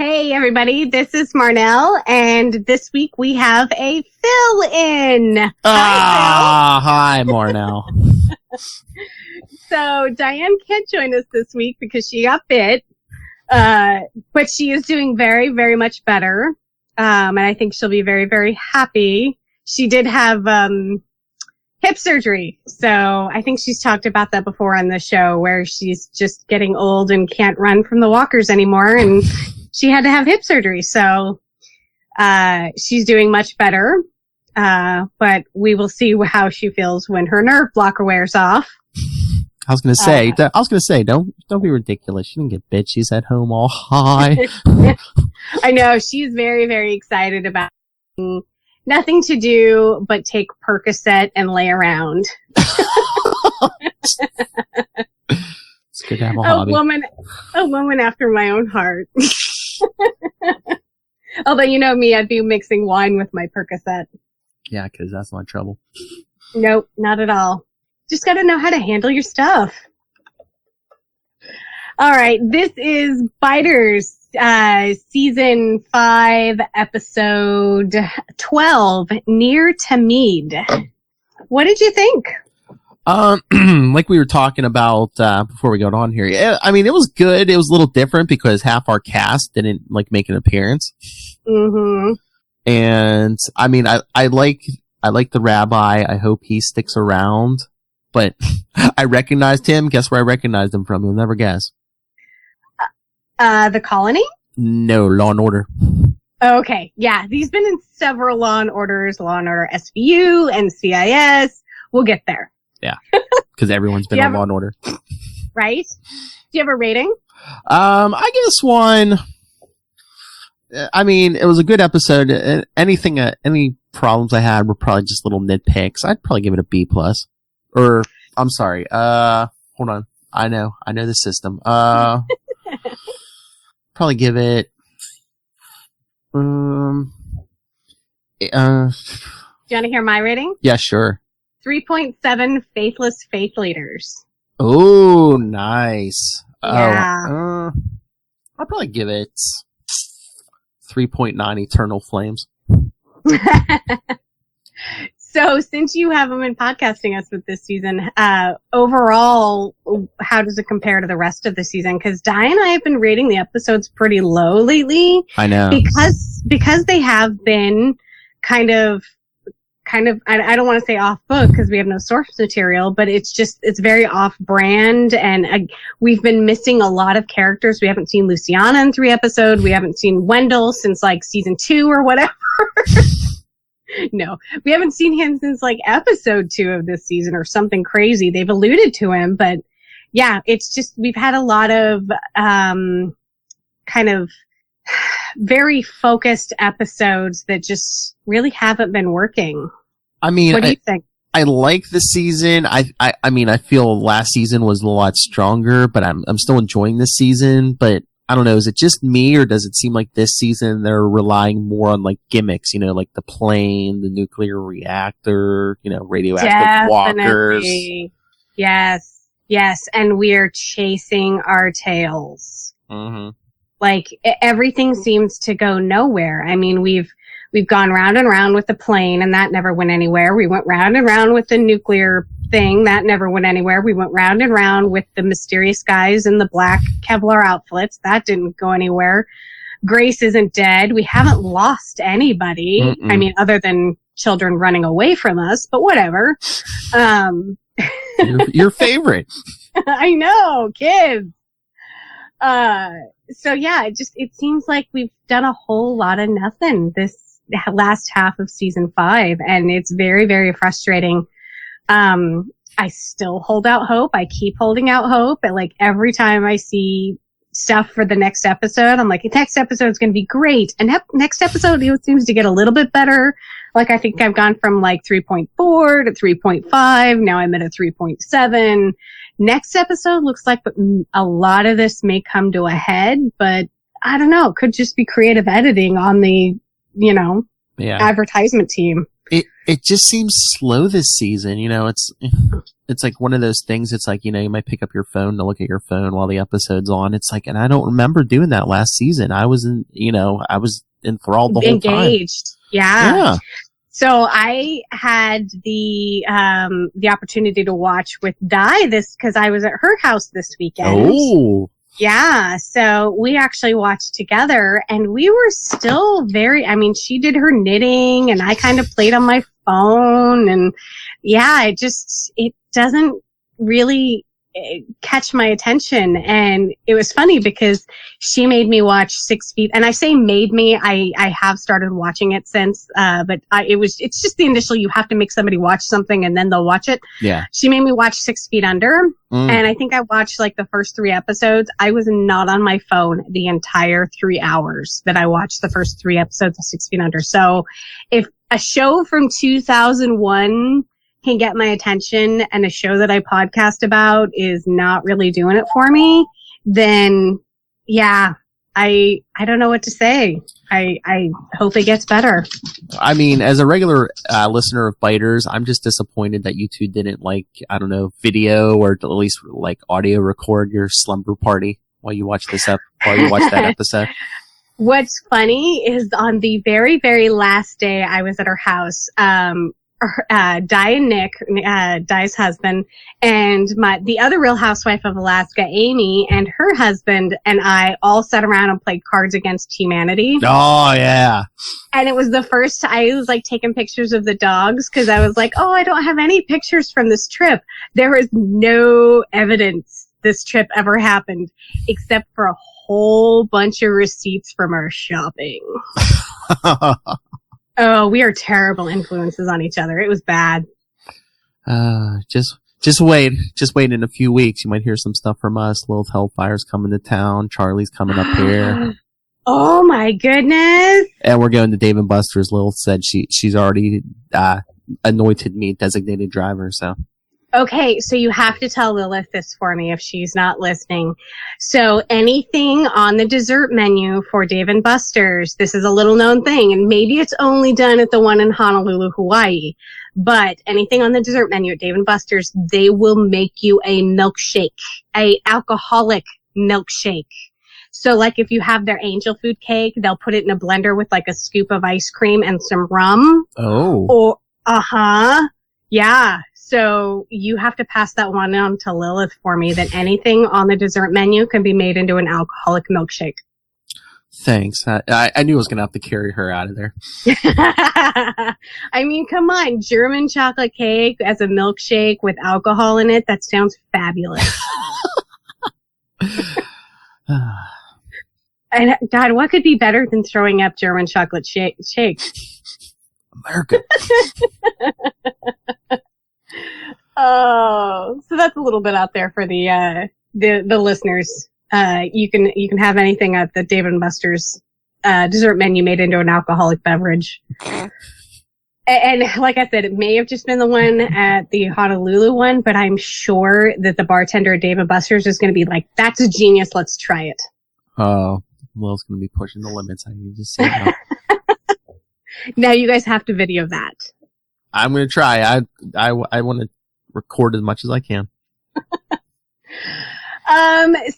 Hey, everybody, this is Marnell, and this week we have a Phil in. Hi, Marnell. So Diane can't join us this week because she got bit, but she is doing very, very much better, and I think she'll be very, very happy. She did have hip surgery, so I think she's talked about that before on the show, where she's just getting old and can't run from the walkers anymore, and she had to have hip surgery, so she's doing much better. But we will see how she feels when her nerve blocker wears off. I was gonna say, don't be ridiculous. She didn't get bit. She's at home all high. I know, she's very, very excited about nothing to do but take Percocet and lay around. It's good to have a hobby. A woman after my own heart. Although, you know me, I'd be mixing wine with my Percocet. Yeah, because that's not trouble. Nope, not at all. Just gotta know how to handle your stuff. All right, this is Biters, season 5, episode 12, Ner Tamid. What did you think? Like we were talking about before we got on here. I mean, it was good. It was a little different because half our cast didn't make an appearance. Mm-hmm. And I mean, I like the rabbi. I hope he sticks around. But I recognized him. Guess where I recognized him from? You'll never guess. The Colony? No, Law and Order. Okay, yeah. He's been in several Law and Orders, Law and Order SVU, NCIS. We'll get there. Yeah, because everyone's been on Law and Order. Right? Do you have a rating? I give this one. I mean, it was a good episode. Any problems I had were probably just little nitpicks. I'd probably give it a B+. Or, I'm sorry. Hold on. I know the system. Probably give it. Do you want to hear my rating? Yeah, sure. 3.7 faithless faith leaders. Oh, nice. Yeah. I'll probably give it 3.9 eternal flames. So, since you haven't been podcasting us with this season, overall, how does it compare to the rest of the season? Because Di and I have been rating the episodes pretty low lately. I know. Because they have been kind of, I don't want to say off book because we have no source material, but it's very off brand, and we've been missing a lot of characters. We haven't seen Luciana in 3 episodes. We haven't seen Wendell since season 2 or whatever. No, we haven't seen him since episode 2 of this season or something crazy. They've alluded to him, but yeah, it's just, we've had a lot of, kind of very focused episodes that just really haven't been working. I mean, what do you think? I like this season. I mean, I feel last season was a lot stronger, but I'm still enjoying this season. But I don't know, is it just me, or does it seem like this season they're relying more on gimmicks? Like the plane, the nuclear reactor, radioactive walkers. Yes, and we're chasing our tails. Mm-hmm. Everything seems to go nowhere. I mean, we've gone round and round with the plane, and that never went anywhere. We went round and round with the nuclear thing. That never went anywhere. We went round and round with the mysterious guys in the black Kevlar outfits. That didn't go anywhere. Grace isn't dead. We haven't lost anybody. Mm-mm. I mean, other than children running away from us, but whatever. Your favorite. I know, kids. So yeah, it seems like we've done a whole lot of nothing this last half of season 5, and it's very, very frustrating. I still hold out hope. I keep holding out hope, and every time I see stuff for the next episode, I'm like, the next episode is going to be great. And next episode, it seems to get a little bit better. I think I've gone from 3.4 to 3.5. Now I'm at a 3.7. Next episode looks like a lot of this may come to a head, but I don't know. It could just be creative editing on the, advertisement team. It just seems slow this season. It's like one of those things. It's like, you might pick up your phone to look at your phone while the episode's on. It's like, and I don't remember doing that last season. I was enthralled the whole time. Engaged. Yeah. So I had the opportunity to watch with Di because I was at her house this weekend. Oh. Yeah. So we actually watched together and we were still she did her knitting and I kind of played on my phone and yeah, it doesn't really catch my attention. And it was funny because she made me watch 6 Feet, and I say made me, I have started watching it since, but it's just the initial, you have to make somebody watch something and then they'll watch it. Yeah. She made me watch 6 Feet Under, and I think I watched like the first 3 episodes. I was not on my phone the entire 3 hours that I watched the first 3 episodes of 6 Feet Under. So if a show from 2001 can get my attention and a show that I podcast about is not really doing it for me, then yeah, I don't know what to say. I hope it gets better. I mean, as a regular listener of Biters, I'm just disappointed that you two didn't video or at least audio record your slumber party while you watch that episode. What's funny is on the very, very last day I was at her house, Di and Nick, Di's husband, and the other Real Housewife of Alaska, Amy, and her husband and I all sat around and played Cards Against Humanity. Oh, yeah. And it was the first, I was taking pictures of the dogs because I was like, oh, I don't have any pictures from this trip. There was no evidence this trip ever happened except for a whole bunch of receipts from our shopping. Oh, we are terrible influences on each other. It was bad. Just wait. Just wait in a few weeks. You might hear some stuff from us. Lilith Hellfire's coming to town. Charlie's coming up here. Oh my goodness. And we're going to Dave & Buster's. Lilith said she's already anointed me designated driver, so. Okay, so you have to tell Lilith this for me if she's not listening. So anything on the dessert menu for Dave & Buster's, this is a little known thing, and maybe it's only done at the one in Honolulu, Hawaii, but anything on the dessert menu at Dave & Buster's, they will make you a milkshake, a alcoholic milkshake. So if you have their angel food cake, they'll put it in a blender with a scoop of ice cream and some rum. Oh. Yeah. So you have to pass that one on to Lilith for me, that anything on the dessert menu can be made into an alcoholic milkshake. Thanks. I knew I was going to have to carry her out of there. I mean, come on. German chocolate cake as a milkshake with alcohol in it. That sounds fabulous. And God, what could be better than throwing up German chocolate shake? America. Oh, so that's a little bit out there for the listeners. You can have anything at the Dave & Buster's dessert menu made into an alcoholic beverage. And like I said, it may have just been the one at the Honolulu one, but I'm sure that the bartender at Dave & Buster's is going to be like, "That's a genius. Let's try it." Oh, Will's going to be pushing the limits. I need to see that. Now you guys have to video that. I'm going to try. I want to record as much as I can.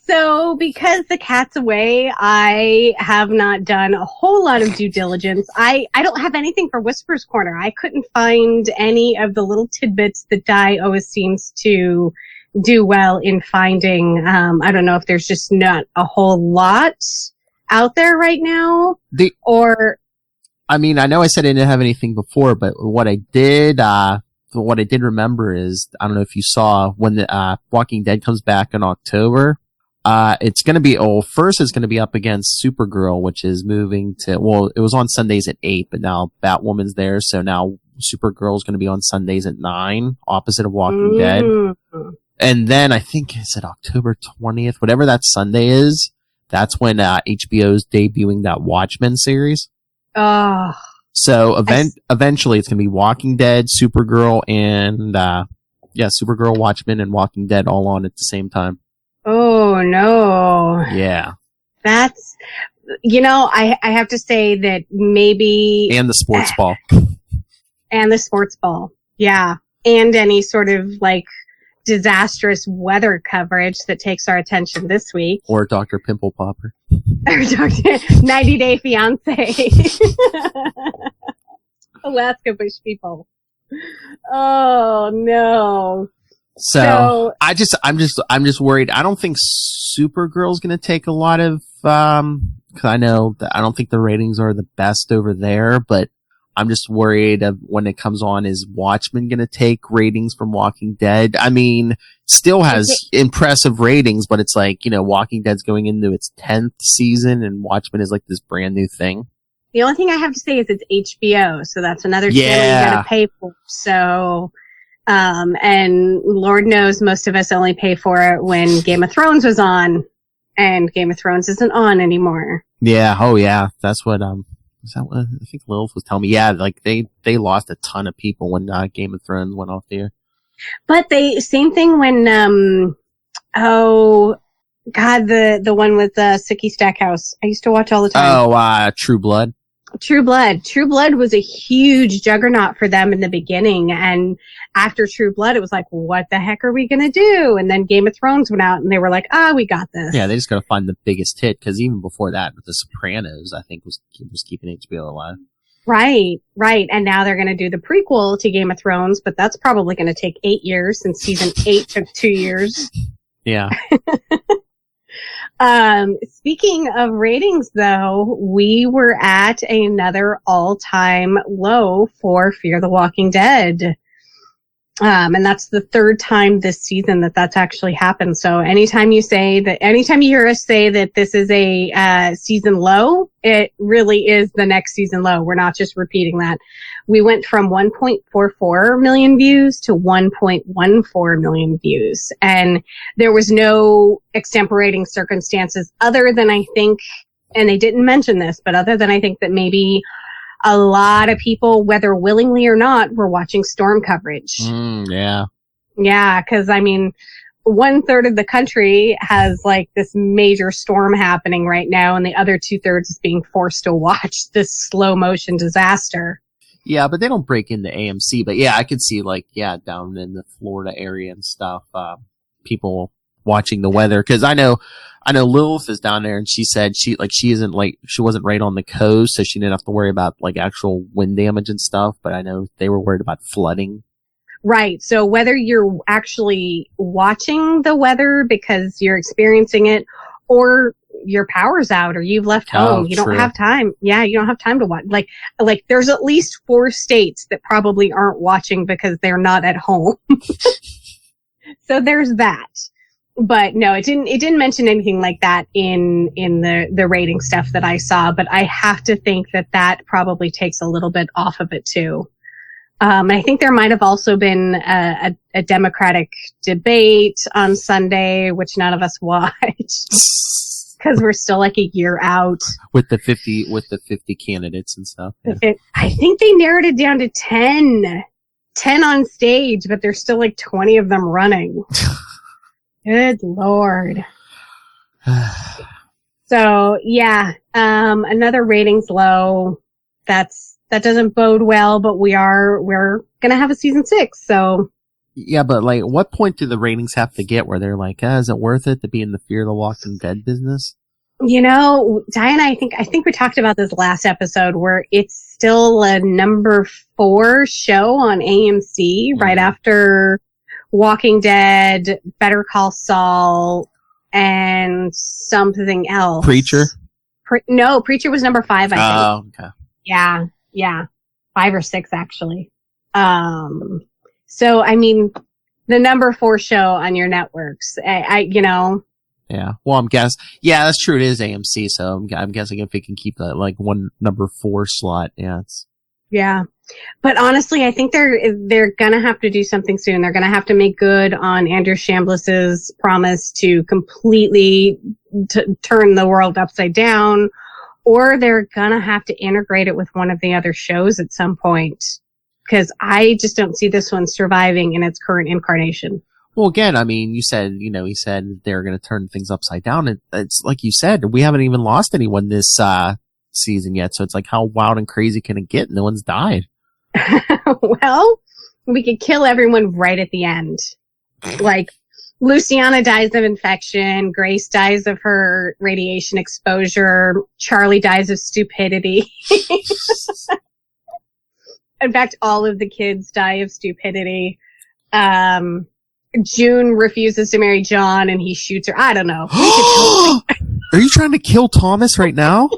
So because the cat's away, I have not done a whole lot of due diligence. I don't have anything for Whisper's Corner. I couldn't find any of the little tidbits that Di always seems to do well in finding. I don't know if there's just not a whole lot out there right now. I mean, I know I said I didn't have anything before, but what I did remember is, I don't know if you saw, when the Walking Dead comes back in October, it's going to be, first it's going to be up against Supergirl, which is moving to, it was on Sundays at 8, but now Batwoman's there, so now Supergirl is going to be on Sundays at 9, opposite of Walking Dead. And then I think, is it October 20th, whatever that Sunday is, that's when HBO's debuting that Watchmen series. Oh. So eventually it's going to be Walking Dead, Supergirl, and Supergirl, Watchmen, and Walking Dead all on at the same time. Oh no. Yeah. That's, I have to say that maybe. And the sports ball. And the sports ball. Yeah. And any sort of like disastrous weather coverage that takes our attention this week. Or Dr. Pimple Popper. Or Dr. 90 Day Fiance. Alaska Bush people. Oh no. So I'm just worried. I don't think Supergirl's going to take a lot of, cause I know that I don't think the ratings are the best over there, but I'm just worried of when it comes on, is Watchmen going to take ratings from Walking Dead? I mean, still has impressive ratings, but it's like, Walking Dead's going into its 10th season and Watchmen is like this brand new thing. The only thing I have to say is it's HBO, so that's another channel you gotta pay for. So, and Lord knows most of us only pay for it when Game of Thrones was on, and Game of Thrones isn't on anymore. Yeah. Oh yeah. That's what, is that what I think Lilith was telling me? Yeah, like they lost a ton of people when Game of Thrones went off the air. But same thing when oh God, the one with Sookie Stackhouse. I used to watch all the time. Oh, True Blood. True Blood was a huge juggernaut for them in the beginning, and after True Blood, it was like, what the heck are we gonna do? And then Game of Thrones went out, and they were like, we got this. Yeah, they just gotta find the biggest hit, because even before that, with The Sopranos, I think was keeping HBO alive. Right, and now they're gonna do the prequel to Game of Thrones, but that's probably gonna take 8 years, since season 8 took 2 years. Yeah. Speaking of ratings though, we were at another all-time low for Fear the Walking Dead. And that's the third time this season that's actually happened. So anytime you hear us say that this is a season low, it really is the next season low. We're not just repeating that. We went from 1.44 million views to 1.14 million views. And there was no extemporating circumstances other than I think, and they didn't mention this, but other than I think that maybe a lot of people, whether willingly or not, were watching storm coverage. Yeah. Yeah, because I mean, 1/3 of the country has like this major storm happening right now, and the other 2/3 is being forced to watch this slow motion disaster. Yeah, but they don't break into AMC. But yeah, I could see like, down in the Florida area and stuff, people watching the weather. Cause I know Lilith is down there and she said she wasn't right on the coast, so she didn't have to worry about like actual wind damage and stuff. But I know they were worried about flooding. Right. So whether you're actually watching the weather because you're experiencing it, or your power's out, or you've left home, you don't have time. Yeah, you don't have time to watch. Like there's at least 4 states that probably aren't watching because they're not at home. So there's that. But no, it didn't mention anything like that in the rating stuff that I saw. But I have to think that probably takes a little bit off of it too. I think there might have also been a Democratic debate on Sunday, which none of us watched because we're still like a year out with the 50 candidates and stuff. Yeah. I think they narrowed it down to 10 on stage, but there's still like 20 of them running. Good Lord. So yeah, another ratings low. That doesn't bode well, but we're gonna have a season 6, so. Yeah, but like, what point do the ratings have to get where they're like, is it worth it to be in the Fear the Walking Dead business? Diana, I think we talked about this last episode where it's still a number 4 show on AMC right after Walking Dead, Better Call Saul, and something else. Preacher? No, Preacher was number 5, I think. Oh, okay. Yeah. 5 or 6, actually. So, I mean, the number 4 show on your networks, Yeah. Well, yeah, that's true. It is AMC, so I'm guessing if it can keep that, like, one number 4 slot, Yeah. But honestly, I think they're gonna have to do something soon. They're gonna have to make good on Andrew Chambliss's promise to completely turn the world upside down, or they're gonna have to integrate it with one of the other shows at some point. Because I just don't see this one surviving in its current incarnation. Well, again, I mean, he said they're going to turn things upside down. It's like you said, we haven't even lost anyone this season yet. So it's like, how wild and crazy can it get? No one's died. Well, we could kill everyone right at the end. Like, Luciana dies of infection, Grace dies of her radiation exposure, Charlie dies of stupidity. In fact, all of the kids die of stupidity. June refuses to marry John and he shoots her. I don't know. Are you trying to kill Thomas right now?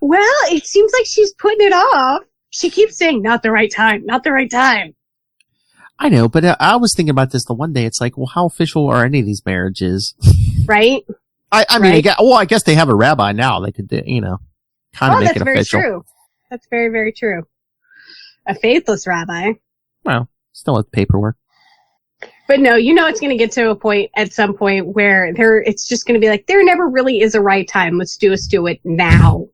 Well, it seems like she's putting it off. She keeps saying, not the right time, not the right time. I know, but I was thinking about this the one day. It's like, well, how official are any of these marriages? Right? I mean, right? I guess they have a rabbi now. They could, kind of make it official. That's very true. That's very, very true. A faithless rabbi. Well, still with paperwork. But no, it's going to get to a point at some point where it's just going to be like, there never really is a right time. Let's do it now.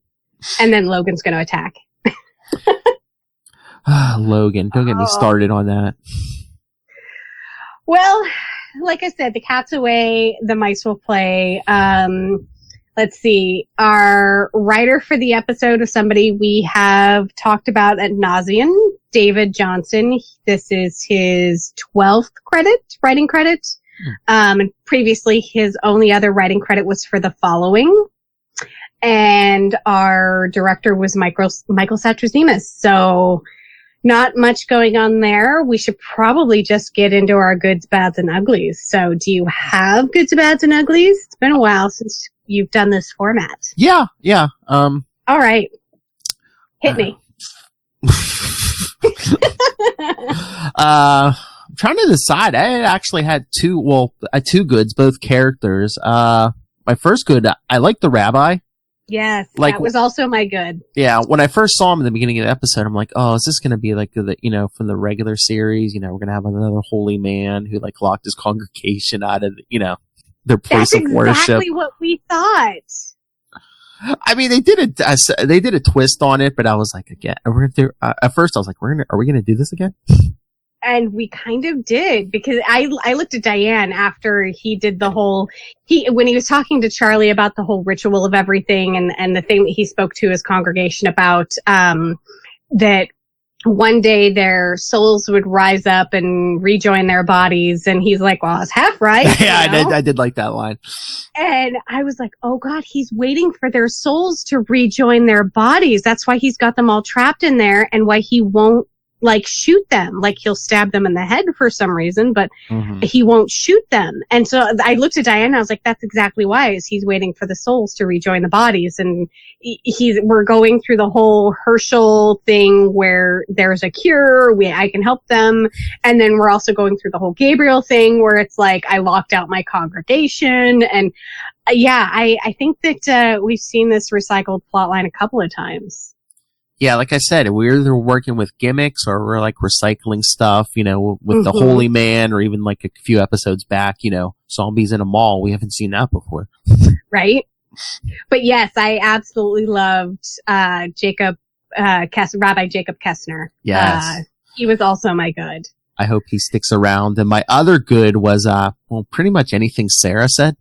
And then Logan's going to attack. Logan, don't get me started on that. Well, like I said, the cat's away, the mice will play. Let's see. Our writer for the episode is somebody we have talked about ad nauseum, David Johnson. This is his 12th writing credit. And previously his only other writing credit was for The Following. And our director was Michael Satrazemis. So not much going on there. We should probably just get into our goods, bads, and uglies. So do you have goods, bads, and uglies? It's been a while since you've done this format. Yeah. All right. Hit me. I'm trying to decide. I actually had two goods, both characters. My first good, I like the rabbi. Yes, that was also my good. Yeah, when I first saw him in the beginning of the episode, I'm like, oh, is this going to be like the from the regular series? We're going to have another holy man who locked his congregation out of their place of worship. That's exactly what we thought. I mean, they did a twist on it, but I was like, again, at first I was like, are we going to do this again? And we kind of did, because I looked at Diane after he did when he was talking to Charlie about the whole ritual of everything and the thing that he spoke to his congregation about, that one day their souls would rise up and rejoin their bodies. And he's like, well, I was half right. Yeah, I did like that line. And I was like, oh God, he's waiting for their souls to rejoin their bodies. That's why he's got them all trapped in there and why he won't shoot them. He'll stab them in the head for some reason, but he won't shoot them. And so I looked at Diane and I was like, that's exactly why, is he's waiting for the souls to rejoin the bodies. And we're going through the whole Herschel thing where there's a cure, I can help them. And then we're also going through the whole Gabriel thing where it's like, I locked out my congregation. And I think that we've seen this recycled plotline a couple of times. Yeah, like I said, we're either working with gimmicks or we're recycling stuff, with the Holy Man, or even a few episodes back, zombies in a mall. We haven't seen that before. Right? But yes, I absolutely loved Rabbi Jacob Kessner. Yes. He was also my good. I hope he sticks around. And my other good was, pretty much anything Sarah said.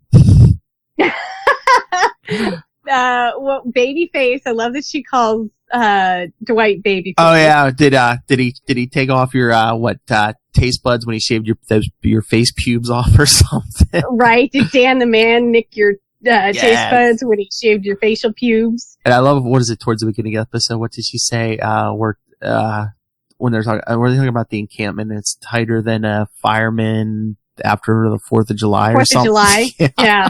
Babyface. I love that she calls Dwight Babyface. Oh yeah, did he take off your taste buds when he shaved your face pubes off or something? Right? Did Dan the man nick your taste buds when he shaved your facial pubes? And I love, what is it, towards the beginning of the episode? What did she say? When they're talking about the encampment, it's tighter than a fireman after the 4th of July or something. 4th of July. Yeah.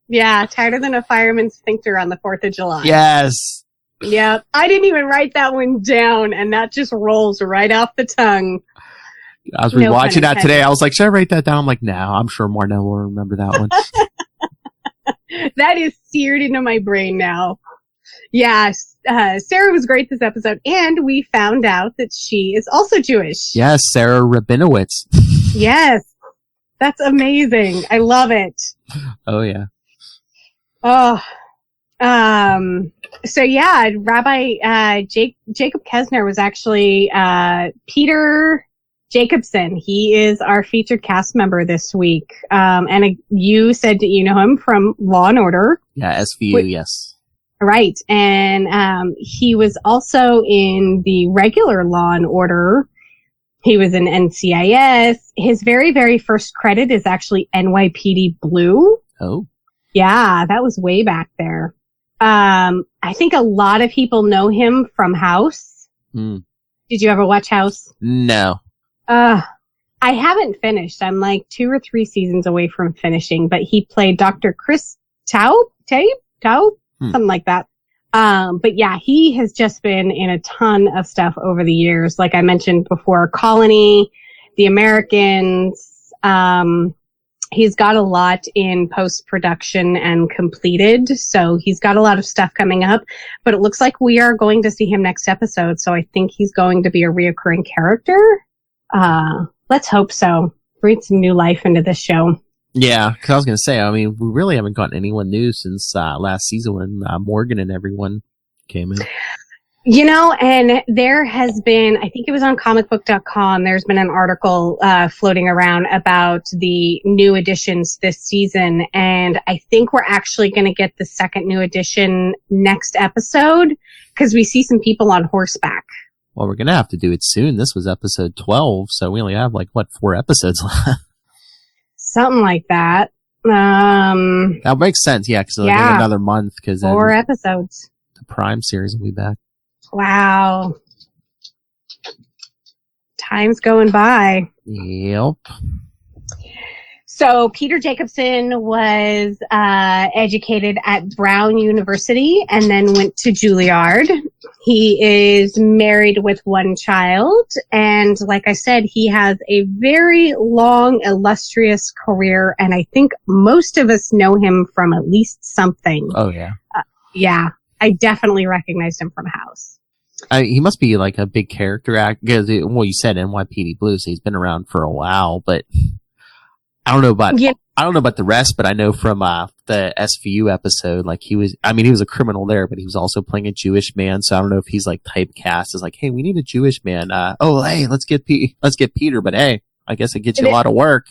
Yeah, tighter than a fireman's sphincter on the 4th of July. Yes. Yeah, I didn't even write that one down, and that just rolls right off the tongue. I was rewatching that today. I was like, should I write that down? I'm like, no, I'm sure Marnell will remember that one. That is seared into my brain now. Yes, Sarah was great this episode, and we found out that she is also Jewish. Yes, Sarah Rabinowitz. Yes, that's amazing. I love it. Oh, yeah. Oh, so yeah, Rabbi Jacob Kessner was actually Peter Jacobson. He is our featured cast member this week. And you said that you know him from Law and Order. Yeah, SVU, yes. Right. And he was also in the regular Law and Order. He was in NCIS. His very, very first credit is actually NYPD Blue. Oh. Yeah, that was way back there. I think a lot of people know him from House. Did you ever watch House? No. I haven't finished. I'm like 2 or 3 seasons away from finishing, but he played Dr. Chris Taub, something like that. But yeah, he has just been in a ton of stuff over the years. Like I mentioned before, Colony, The Americans, he's got a lot in post-production and completed, so he's got a lot of stuff coming up, but it looks like we are going to see him next episode, so I think he's going to be a reoccurring character. Let's hope so. Breathe some new life into this show. Yeah, because I was going to say, I mean, we really haven't gotten anyone new since last season when Morgan and everyone came in. You know, and there has been, I think it was on comicbook.com, there's been an article floating around about the new editions this season, and I think we're actually going to get the second new edition next episode, because we see some people on horseback. Well, we're going to have to do it soon. This was episode 12, so we only have, 4 episodes left? Something like that. That makes sense, yeah, because another month. 4 episodes. The Prime series will be back. Wow. Time's going by. Yep. So Peter Jacobson was educated at Brown University and then went to Juilliard. He is married with 1 child. And like I said, he has a very long, illustrious career. And I think most of us know him from at least something. Oh, yeah. Yeah. I definitely recognized him from House. He must be like a big character actor because, well, you said NYPD Blue, so he's been around for a while. But I don't know about the rest. But I know from the SVU episode, he was a criminal there, but he was also playing a Jewish man. So I don't know if he's typecast as hey, we need a Jewish man. Hey, let's get Peter. But hey, I guess it gets you a lot of work.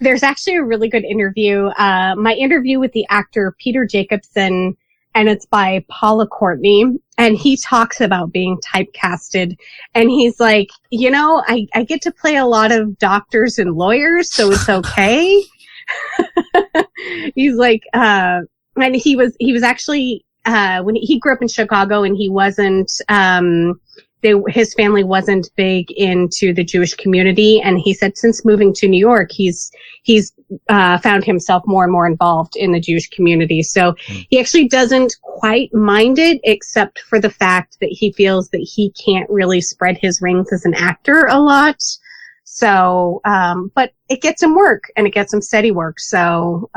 There's actually a really good interview. My interview with the actor Peter Jacobson. And it's by Paula Courtney, and he talks about being typecasted, and he's like, I get to play a lot of doctors and lawyers, so it's okay. He's like, and he was actually, when he grew up in Chicago, and he wasn't, his family wasn't big into the Jewish community, and he said since moving to New York, he's found himself more and more involved in the Jewish community. So he actually doesn't quite mind it, except for the fact that he feels that he can't really spread his wings as an actor a lot. So, but it gets him work, and it gets him steady work. So,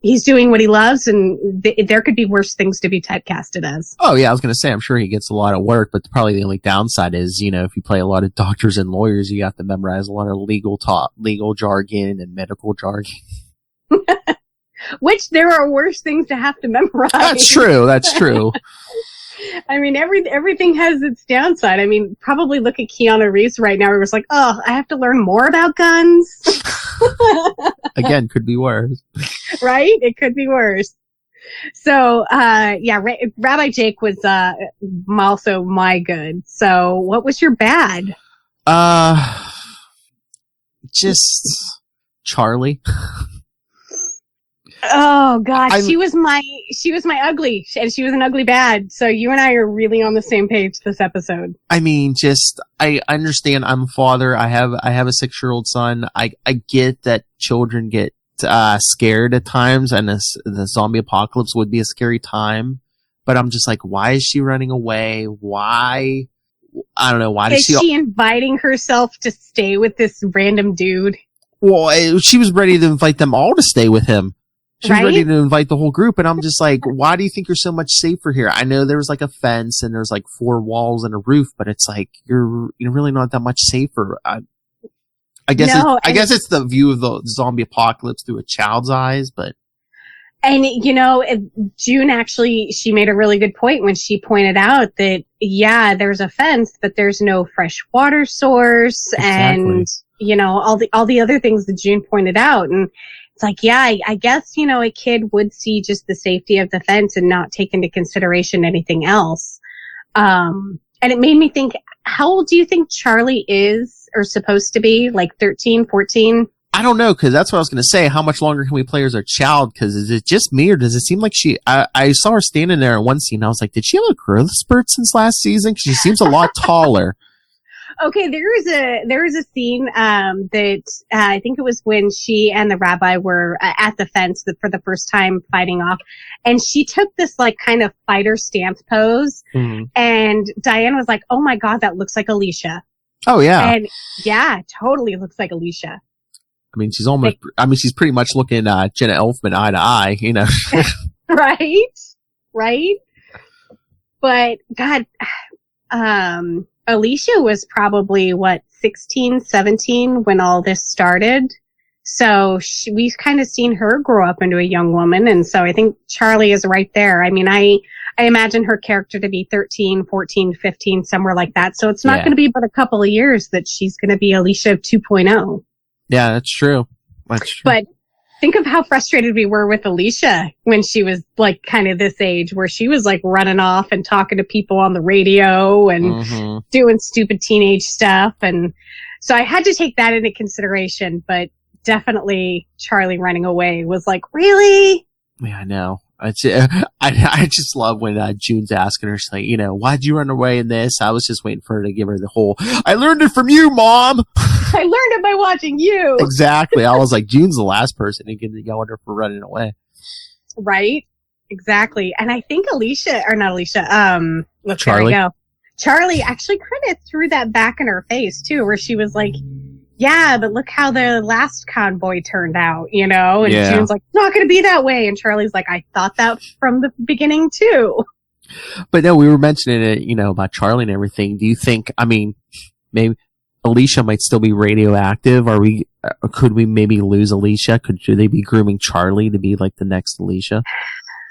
he's doing what he loves, and there could be worse things to be typecasted as. Oh, yeah, I was going to say, I'm sure he gets a lot of work, but probably the only downside is, if you play a lot of doctors and lawyers, you have to memorize a lot of legal jargon and medical jargon. Which there are worse things to have to memorize. That's true. I mean, everything has its downside. I mean, probably look at Keanu Reeves right now. He was like, oh, I have to learn more about guns. Again, could be worse. Right? It could be worse. So, Rabbi Jake was also my good. So, what was your bad? Just Charlie. Oh God, she was my ugly, and she was an ugly bad. So you and I are really on the same page this episode. I mean, I understand. I'm a father. I have a 6-year-old son. I get that children get scared at times, and the zombie apocalypse would be a scary time. But I'm just why is she running away? Why? I don't know. Why is she inviting herself to stay with this random dude? Well, she was ready to invite them all to stay with him. She was ready to invite the whole group, and I'm just why do you think you're so much safer here? I know there was a fence and there's 4 walls and a roof, but it's you're really not that much safer. I guess it's the view of the zombie apocalypse through a child's eyes, but. And June actually, she made a really good point when she pointed out that there's a fence, but there's no fresh water source, exactly. And all the other things that June pointed out, and it's like, yeah, I guess, a kid would see just the safety of the fence and not take into consideration anything else. And it made me think, how old do you think Charlie is or supposed to be? Like 13, 14? I don't know, because that's what I was going to say. How much longer can we play as our child? Because is it just me, or does it seem like I saw her standing there in one scene. I was like, did she have a growth spurt since last season? Because she seems a lot taller. Okay, there is a scene that I think it was when she and the rabbi were at the fence for the first time fighting off, and she took this like kind of fighter stance pose, and Diane was like, "Oh my God, that looks like Alicia." Oh yeah, and yeah, totally looks like Alicia. I mean, she's almost. She's pretty much looking Jenna Elfman eye to eye, right. But God, Alicia was probably, 16, 17 when all this started. So we've kind of seen her grow up into a young woman. And so I think Charlie is right there. I mean, I imagine her character to be 13, 14, 15, somewhere like that. So it's not going to be but a couple of years that she's going to be Alicia 2.0. Yeah, that's true. But think of how frustrated we were with Alicia when she was like kind of this age, where she was like running off and talking to people on the radio and doing stupid teenage stuff. And so I had to take that into consideration, but definitely Charlie running away was like, really? Yeah, I know. I just love when June's asking her, she's like, why'd you run away in this? I was just waiting for her to give her the whole, I learned it from you, Mom! I learned it by watching you! Exactly. I was like, June's the last person to yell at her for running away. Right? Exactly. And I think Charlie actually kind of threw that back in her face, too, where she was like, yeah, but look how the last convoy turned out, And June's like, it's not going to be that way. And Charlie's like, I thought that from the beginning, too. But no, we were mentioning it, about Charlie and everything. Do you think, maybe Alicia might still be radioactive? Could we maybe lose Alicia? Should they be grooming Charlie to be like the next Alicia?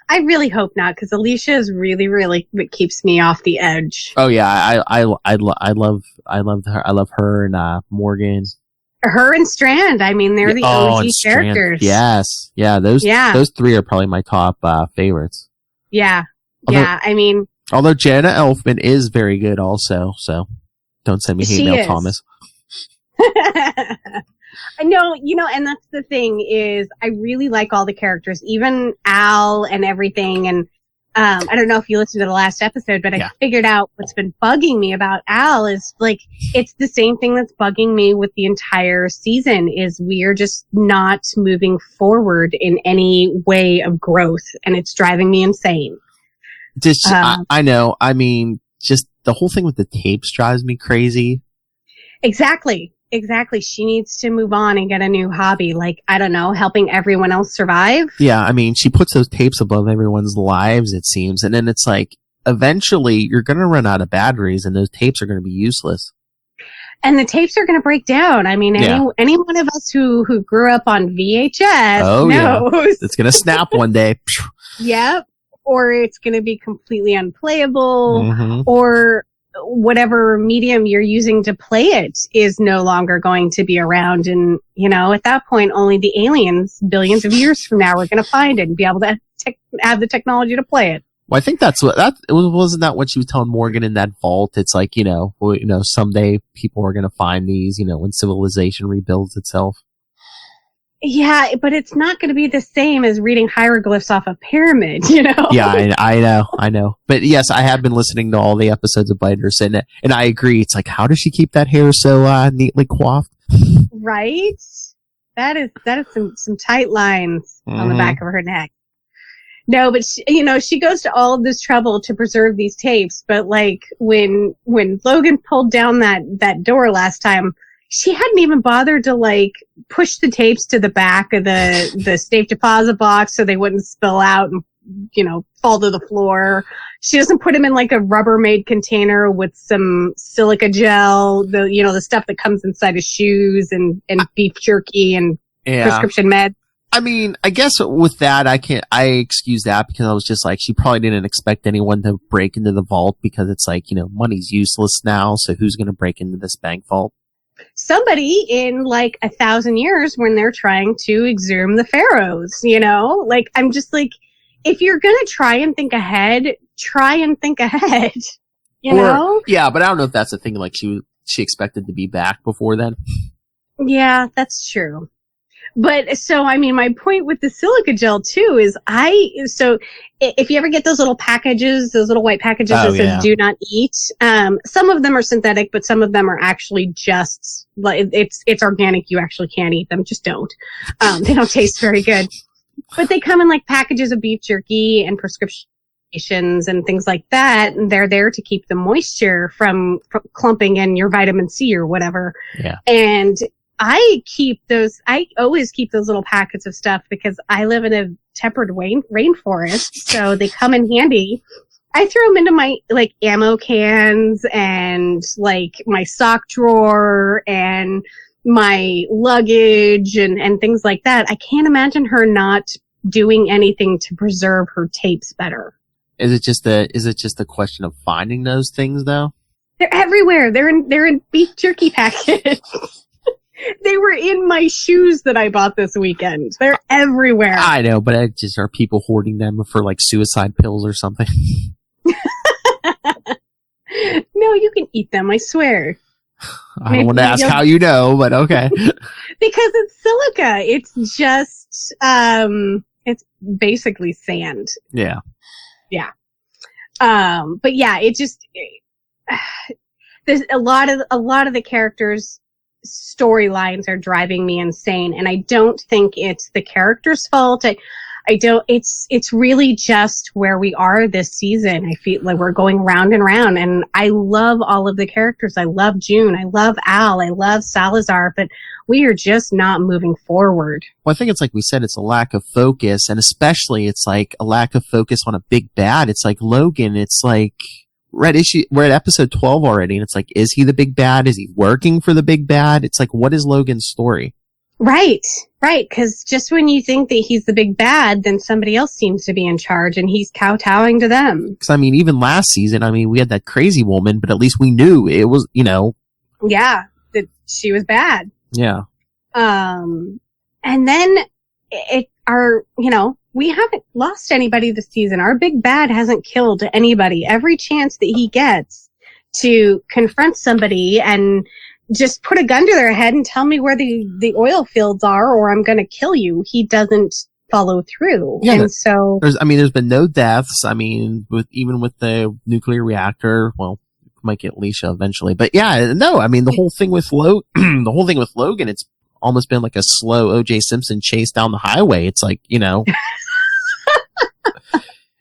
I really hope not, because Alicia is really, really what keeps me off the edge. Oh yeah, I love her. I love her and Morgan. Her and Strand. I mean, they're the OG characters. Yes, yeah. Those three are probably my top favorites. Yeah, although Jenna Elfman is very good, also. So don't send me hate mail, Thomas. No, and that's the thing is I really like all the characters, even Al and everything. And I don't know if you listened to the last episode, but I figured out what's been bugging me about Al is like, it's the same thing that's bugging me with the entire season is we are just not moving forward in any way of growth. And it's driving me insane. I know. I mean, just the whole thing with the tapes drives me crazy. Exactly. She needs to move on and get a new hobby. Like, I don't know, helping everyone else survive. Yeah, I mean, she puts those tapes above everyone's lives, it seems. And then it's like, eventually, you're going to run out of batteries and those tapes are going to be useless. And the tapes are going to break down. I mean, any one of us who grew up on VHS knows. Yeah. It's going to snap one day. Yep. Or it's going to be completely unplayable. Or whatever medium you're using to play it is no longer going to be around. And, at that point, only the aliens billions of years from now are going to find it and be able to have the technology to play it. Well, I think wasn't that what she was telling Morgan in that vault? It's like, someday people are going to find these, when civilization rebuilds itself. Yeah, but it's not going to be the same as reading hieroglyphs off a pyramid, Yeah, I know. But yes, I have been listening to all the episodes of Biters, and I agree. It's like, how does she keep that hair so neatly coiffed? Right? That is some tight lines on the back of her neck. No, but she goes to all of this trouble to preserve these tapes. But like when Logan pulled down that door last time, she hadn't even bothered to like push the tapes to the back of the safe deposit box so they wouldn't spill out and, fall to the floor. She doesn't put them in like a Rubbermaid container with some silica gel, the stuff that comes inside of shoes and beef jerky and prescription meds. I mean, I guess with that, I excuse that because I was just like, she probably didn't expect anyone to break into the vault because it's like, money's useless now. So who's going to break into this bank vault? somebody in like 1,000 years when they're trying to exhume the pharaohs, you know? Like, I'm just like, if you're going to try and think ahead, try and think ahead, you know? Yeah, but I don't know if that's the thing. Like, she expected to be back before then. Yeah, that's true. But so, I mean, my point with the silica gel too is so if you ever get those little packages, those little white packages that says do not eat, some of them are synthetic, but some of them are actually just like, it's organic. You actually can't eat them. Just don't. They don't taste very good, but they come in like packages of beef jerky and prescriptions and things like that. And they're there to keep the moisture from clumping in your vitamin C or whatever. Yeah. And I always keep those little packets of stuff because I live in a temperate rainforest, so they come in handy. I throw them into my, like, ammo cans and, like, my sock drawer and my luggage and things like that. I can't imagine her not doing anything to preserve her tapes better. Is it just a question of finding those things, though? They're everywhere. They're in beef jerky packets. They were in my shoes that I bought this weekend. They're everywhere. I know, but are people hoarding them for like suicide pills or something? No, you can eat them, I swear. I don't want to ask how you know, but okay. Because it's silica. It's just, it's basically sand. Yeah. Yeah. But yeah, it just, there's a lot of the characters' storylines are driving me insane, and I don't think it's the character's fault. It's really just where we are this season. I feel like we're going round and round, and I love all of the characters. I love June. I love Al. I love Salazar, but we are just not moving forward. Well, I think it's like we said, it's a lack of focus, and especially it's like a lack of focus on a big bad. It's like Logan. It's like we're at episode 12 already, and it's like, is he the big bad? Is he working for the big bad? It's like, what is Logan's story? Right. Because just when you think that he's the big bad, then somebody else seems to be in charge, and he's kowtowing to them. Because, I mean, even last season, I mean, we had that crazy woman, but at least we knew it was, you know. Yeah, that she was bad. Yeah. And then we haven't lost anybody this season. Our big bad hasn't killed anybody. Every chance that he gets to confront somebody and just put a gun to their head and tell me where the oil fields are, or I'm going to kill you, he doesn't follow through. Yeah, and so there's been no deaths. I mean, even with the nuclear reactor, well, might get Leisha eventually, but yeah, no, I mean, the whole thing with Logan, it's almost been like a slow O.J. Simpson chase down the highway. It's like, you know,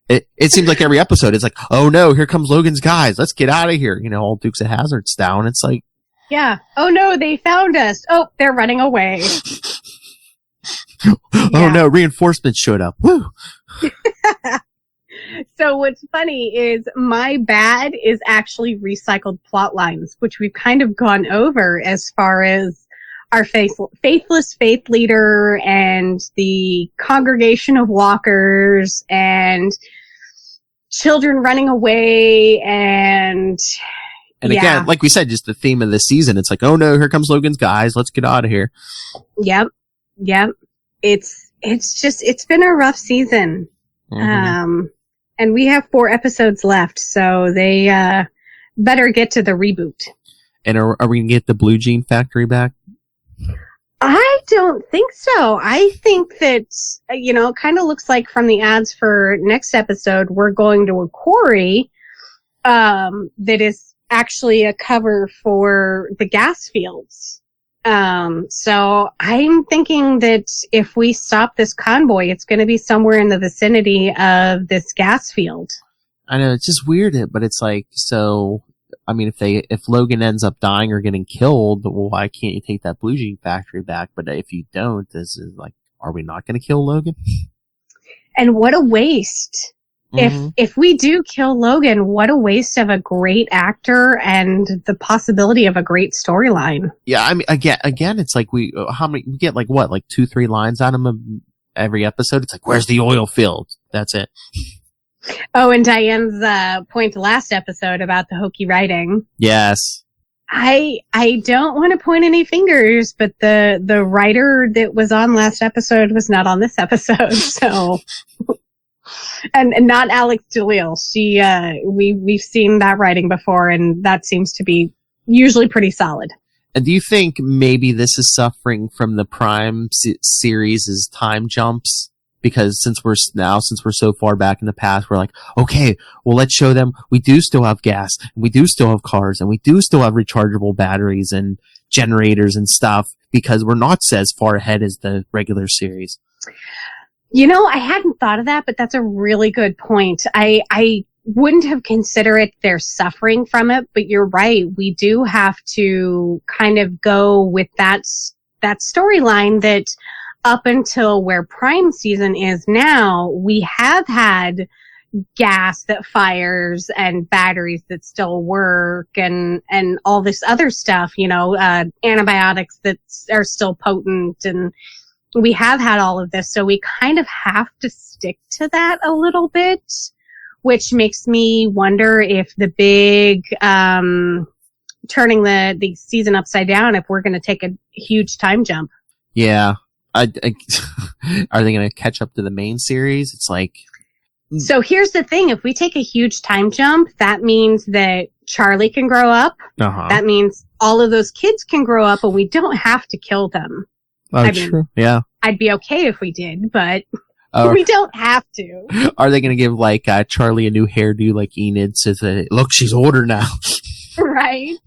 it seems like every episode it's like, oh no, here comes Logan's guys. Let's get out of here. You know, all Dukes of Hazzard's down. It's like, yeah. Oh no, they found us. Oh, they're running away. Oh no, reinforcements showed up. Woo. So what's funny is my bad is actually recycled plot lines, which we've kind of gone over as far as our faithless faith leader and the congregation of walkers and children running away and again, like we said, just the theme of the season. It's like, oh no, here comes Logan's guys. Let's get out of here. Yep. It's been a rough season. Mm-hmm. And we have 4 episodes left, so they better get to the reboot. And are we going to get the Blue Jean Factory back? I don't think so. I think that, kind of looks like from the ads for next episode, we're going to a quarry that is actually a cover for the gas fields. So I'm thinking that if we stop this convoy, it's going to be somewhere in the vicinity of this gas field. I know, it's just weird, but it's like, so, I mean, if Logan ends up dying or getting killed, well, why can't you take that Blue Jean Factory back? But if you don't, this is like, are we not going to kill Logan? And what a waste. Mm-hmm. If we do kill Logan, what a waste of a great actor and the possibility of a great storyline. Yeah, I mean, again, it's like we get like 2-3 lines out of him every episode. It's like, where's the oil field? That's it. Oh, and Diane's point last episode about the hokey writing. Yes. I don't want to point any fingers, but the writer that was on last episode was not on this episode, so and not Alex Jalil. She we've seen that writing before, and that seems to be usually pretty solid. And do you think maybe this is suffering from the Prime series' time jumps? Because since we're so far back in the past, we're like, okay, well, let's show them we do still have gas, and we do still have cars, and we do still have rechargeable batteries and generators and stuff, because we're not as far ahead as the regular series. You know, I hadn't thought of that, but that's a really good point. I wouldn't have considered it they're suffering from it, but you're right. We do have to kind of go with that storyline that up until where Prime season is now, we have had gas that fires and batteries that still work and all this other stuff, you know, antibiotics that are still potent, and we have had all of this. So we kind of have to stick to that a little bit, which makes me wonder if the big, turning the season upside down, if we're going to take a huge time jump. Yeah. Are they going to catch up to the main series? It's like... So here's the thing. If we take a huge time jump, that means that Charlie can grow up. Uh-huh. That means all of those kids can grow up, and we don't have to kill them. Oh, true. Yeah. I'd be okay if we did, but we don't have to. Are they going to give, like, Charlie a new hairdo like Enid, so that, look, she's older now? Right.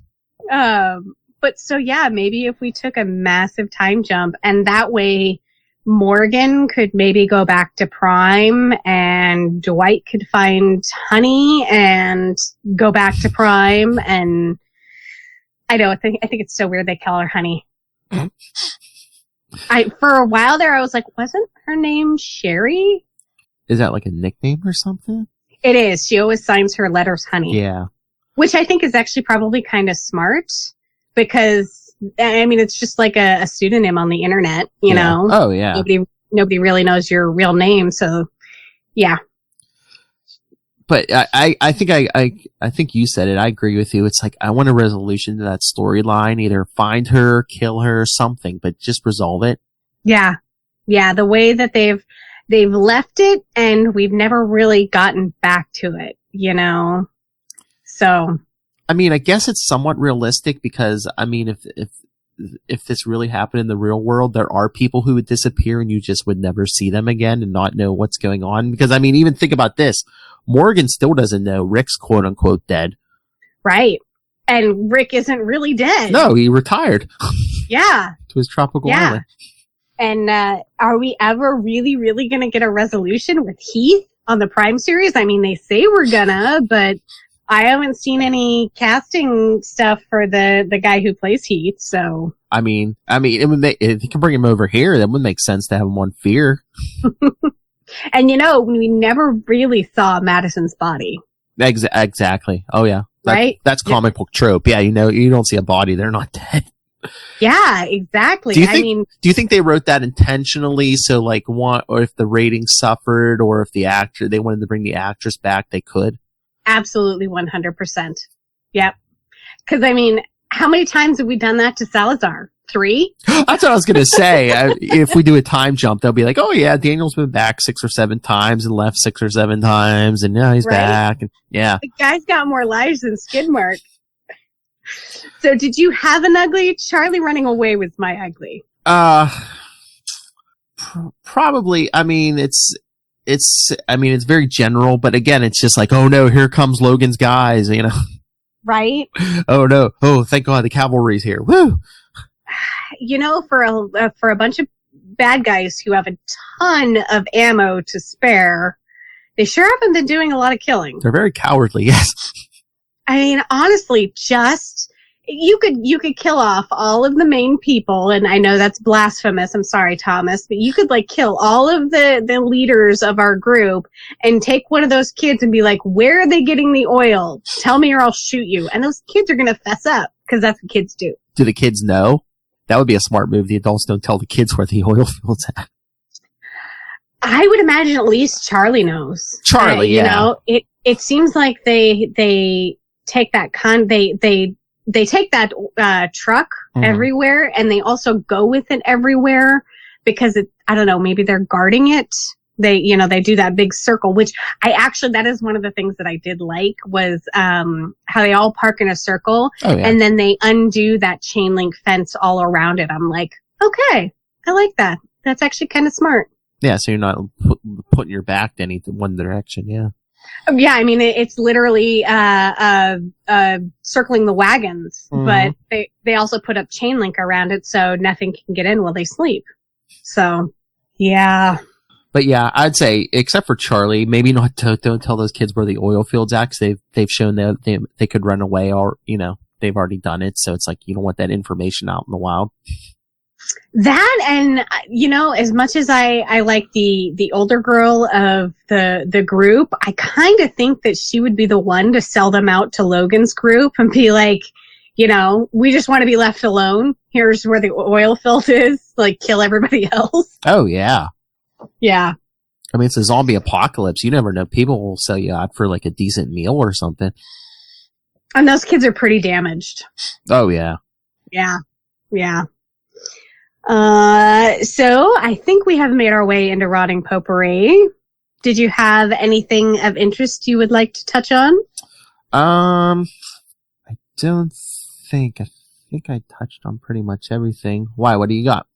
But so yeah, maybe if we took a massive time jump, and that way Morgan could maybe go back to Prime, and Dwight could find Honey and go back to Prime, and I think it's so weird they call her Honey. For a while there I was like, wasn't her name Sherry? Is that like a nickname or something? It is. She always signs her letters Honey. Yeah. Which I think is actually probably kind of smart. Because, I mean, it's just like a pseudonym on the internet, you know? Oh, yeah. Nobody really knows your real name, so, yeah. But I think you said it. I agree with you. It's like, I want a resolution to that storyline. Either find her, kill her, something, but just resolve it. Yeah. Yeah, the way that they've left it, and we've never really gotten back to it, you know? So... I mean, I guess it's somewhat realistic because, I mean, if this really happened in the real world, there are people who would disappear and you just would never see them again and not know what's going on. Because, I mean, even think about this. Morgan still doesn't know Rick's quote-unquote dead. Right. And Rick isn't really dead. No, he retired. Yeah. To his tropical island. And are we ever really, really going to get a resolution with Heath on the Prime series? I mean, they say we're gonna, but... I haven't seen any casting stuff for the guy who plays Heath, so. I mean, it would make, if you can bring him over here, that would make sense to have him on Fear. And you know, we never really saw Madison's body. Exactly. Oh yeah. Right? That's comic book trope. Yeah, you know, you don't see a body, they're not dead. Yeah, exactly. Do you think they wrote that intentionally? So like, or if the ratings suffered, or if they wanted to bring the actress back, they could? Absolutely 100%. Yep. Because, I mean, how many times have we done that to Salazar? 3? That's what I was going to say. If we do a time jump, they'll be like, oh, yeah, Daniel's been back 6 or 7 times and left 6 or 7 times, and now he's back. And, yeah. The guy's got more lives than Skidmark. So did you have an ugly? Charlie running away was my ugly. Probably. I mean, it's very general, but again, it's just like, oh no, here comes Logan's guys, you know? Right? Oh no. Oh, thank God the cavalry's here. Woo! You know, for a bunch of bad guys who have a ton of ammo to spare, they sure haven't been doing a lot of killing. They're very cowardly, yes. I mean, honestly, you could kill off all of the main people, and I know that's blasphemous, I'm sorry, Thomas, but you could like kill all of the leaders of our group and take one of those kids and be like, where are they getting the oil? Tell me or I'll shoot you. And those kids are gonna fess up, because that's what kids do. Do the kids know? That would be a smart move. The adults don't tell the kids where the oil field's at. I would imagine at least Charlie knows. Charlie, yeah. You know, it seems like they take that they they take that truck everywhere, and they also go with it everywhere because I don't know, maybe they're guarding it. They do that big circle, which that is one of the things that I did like was how they all park in a circle, and then they undo that chain link fence all around it. I'm like, okay, I like that. That's actually kind of smart. Yeah, so you're not putting your back to any one direction, yeah. Yeah, I mean, it's literally circling the wagons, but they also put up chain link around it so nothing can get in while they sleep. So, yeah. But yeah, I'd say, except for Charlie, maybe don't tell those kids where the oil field's at, 'cause they've shown that they could run away, or, they've already done it, so it's like, you don't want that information out in the wild. That, and as much as I like the older girl of the group, I kind of think that she would be the one to sell them out to Logan's group and be like, we just want to be left alone. Here's where the oil field is. Like, kill everybody else. Oh yeah. Yeah. I mean, it's a zombie apocalypse. You never know. People will sell you out for like a decent meal or something. And those kids are pretty damaged. Oh yeah. Yeah. Yeah. So I think we have made our way into Rotting Potpourri. Did you have anything of interest you would like to touch on? I don't think. I think I touched on pretty much everything. Why? What do you got?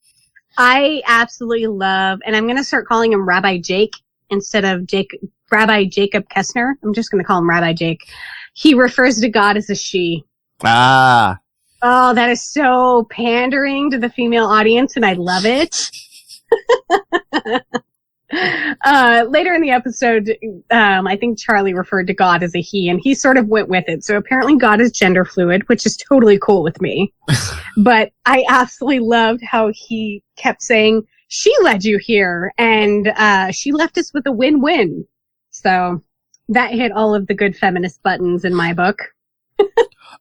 I absolutely love, and I'm going to start calling him Rabbi Jake instead of Rabbi Jacob Kessner. I'm just going to call him Rabbi Jake. He refers to God as a she. Ah. Oh, that is so pandering to the female audience, and I love it. Later in the episode, I think Charlie referred to God as a he, and he sort of went with it. So apparently God is gender fluid, which is totally cool with me. But I absolutely loved how he kept saying, she led you here, and she left us with a win-win. So that hit all of the good feminist buttons in my book.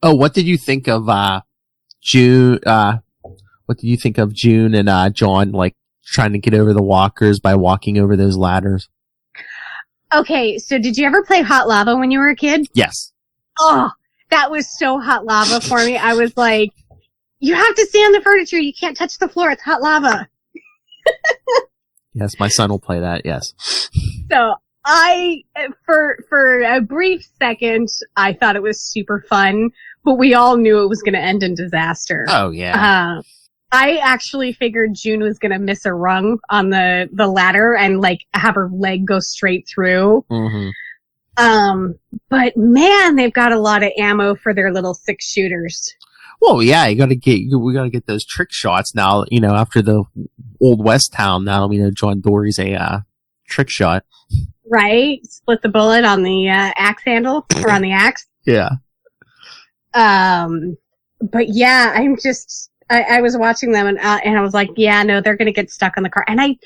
Oh, what did you think of June? What did you think of June and John, like, trying to get over the walkers by walking over those ladders? Okay, so did you ever play Hot Lava when you were a kid? Yes. Oh, that was so Hot Lava for me. I was like, you have to stay on the furniture. You can't touch the floor. It's hot lava. Yes, my son will play that, yes. So for a brief second, I thought it was super fun, but we all knew it was going to end in disaster. Oh, yeah. I actually figured June was going to miss a rung on the ladder and like have her leg go straight through. Mm-hmm. But man, they've got a lot of ammo for their little 6-shooters. Well, yeah, we got to get those trick shots now, after the Old West town. Now, John Dory's a trick shot. Right? Split the bullet on the axe handle or on the axe. Yeah. But yeah, I was watching them and I was like, yeah, no, they're going to get stuck on the car. And I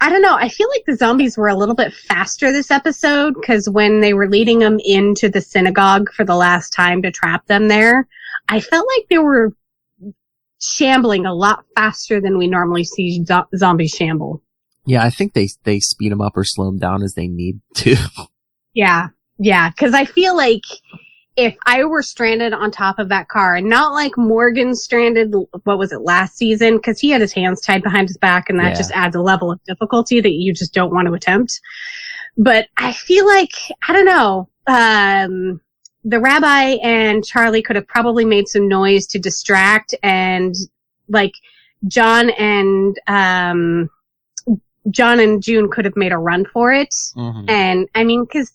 don't know. I feel like the zombies were a little bit faster this episode because when they were leading them into the synagogue for the last time to trap them there, I felt like they were shambling a lot faster than we normally see zombies shamble. Yeah, I think they speed them up or slow them down as they need to. Yeah, because I feel like if I were stranded on top of that car, and not like Morgan stranded, what was it, last season? Because he had his hands tied behind his back, and that just adds a level of difficulty that you just don't want to attempt. But I feel like, I don't know, the rabbi and Charlie could have probably made some noise to distract, and like John and June could have made a run for it. Mm-hmm. And I mean, because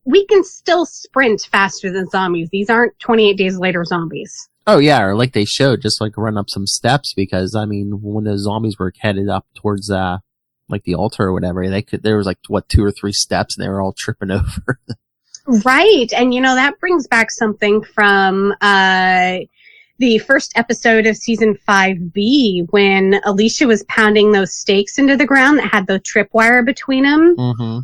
we can still sprint faster than zombies. These aren't 28 Days Later zombies. Oh, yeah, or like they showed, just like run up some steps, because, I mean, when those zombies were headed up towards, like the altar or whatever, there was like, 2 or 3 steps, and they were all tripping over. Right, and that brings back something from, the first episode of season 5B, when Alicia was pounding those stakes into the ground that had the tripwire between them. Mm-hmm.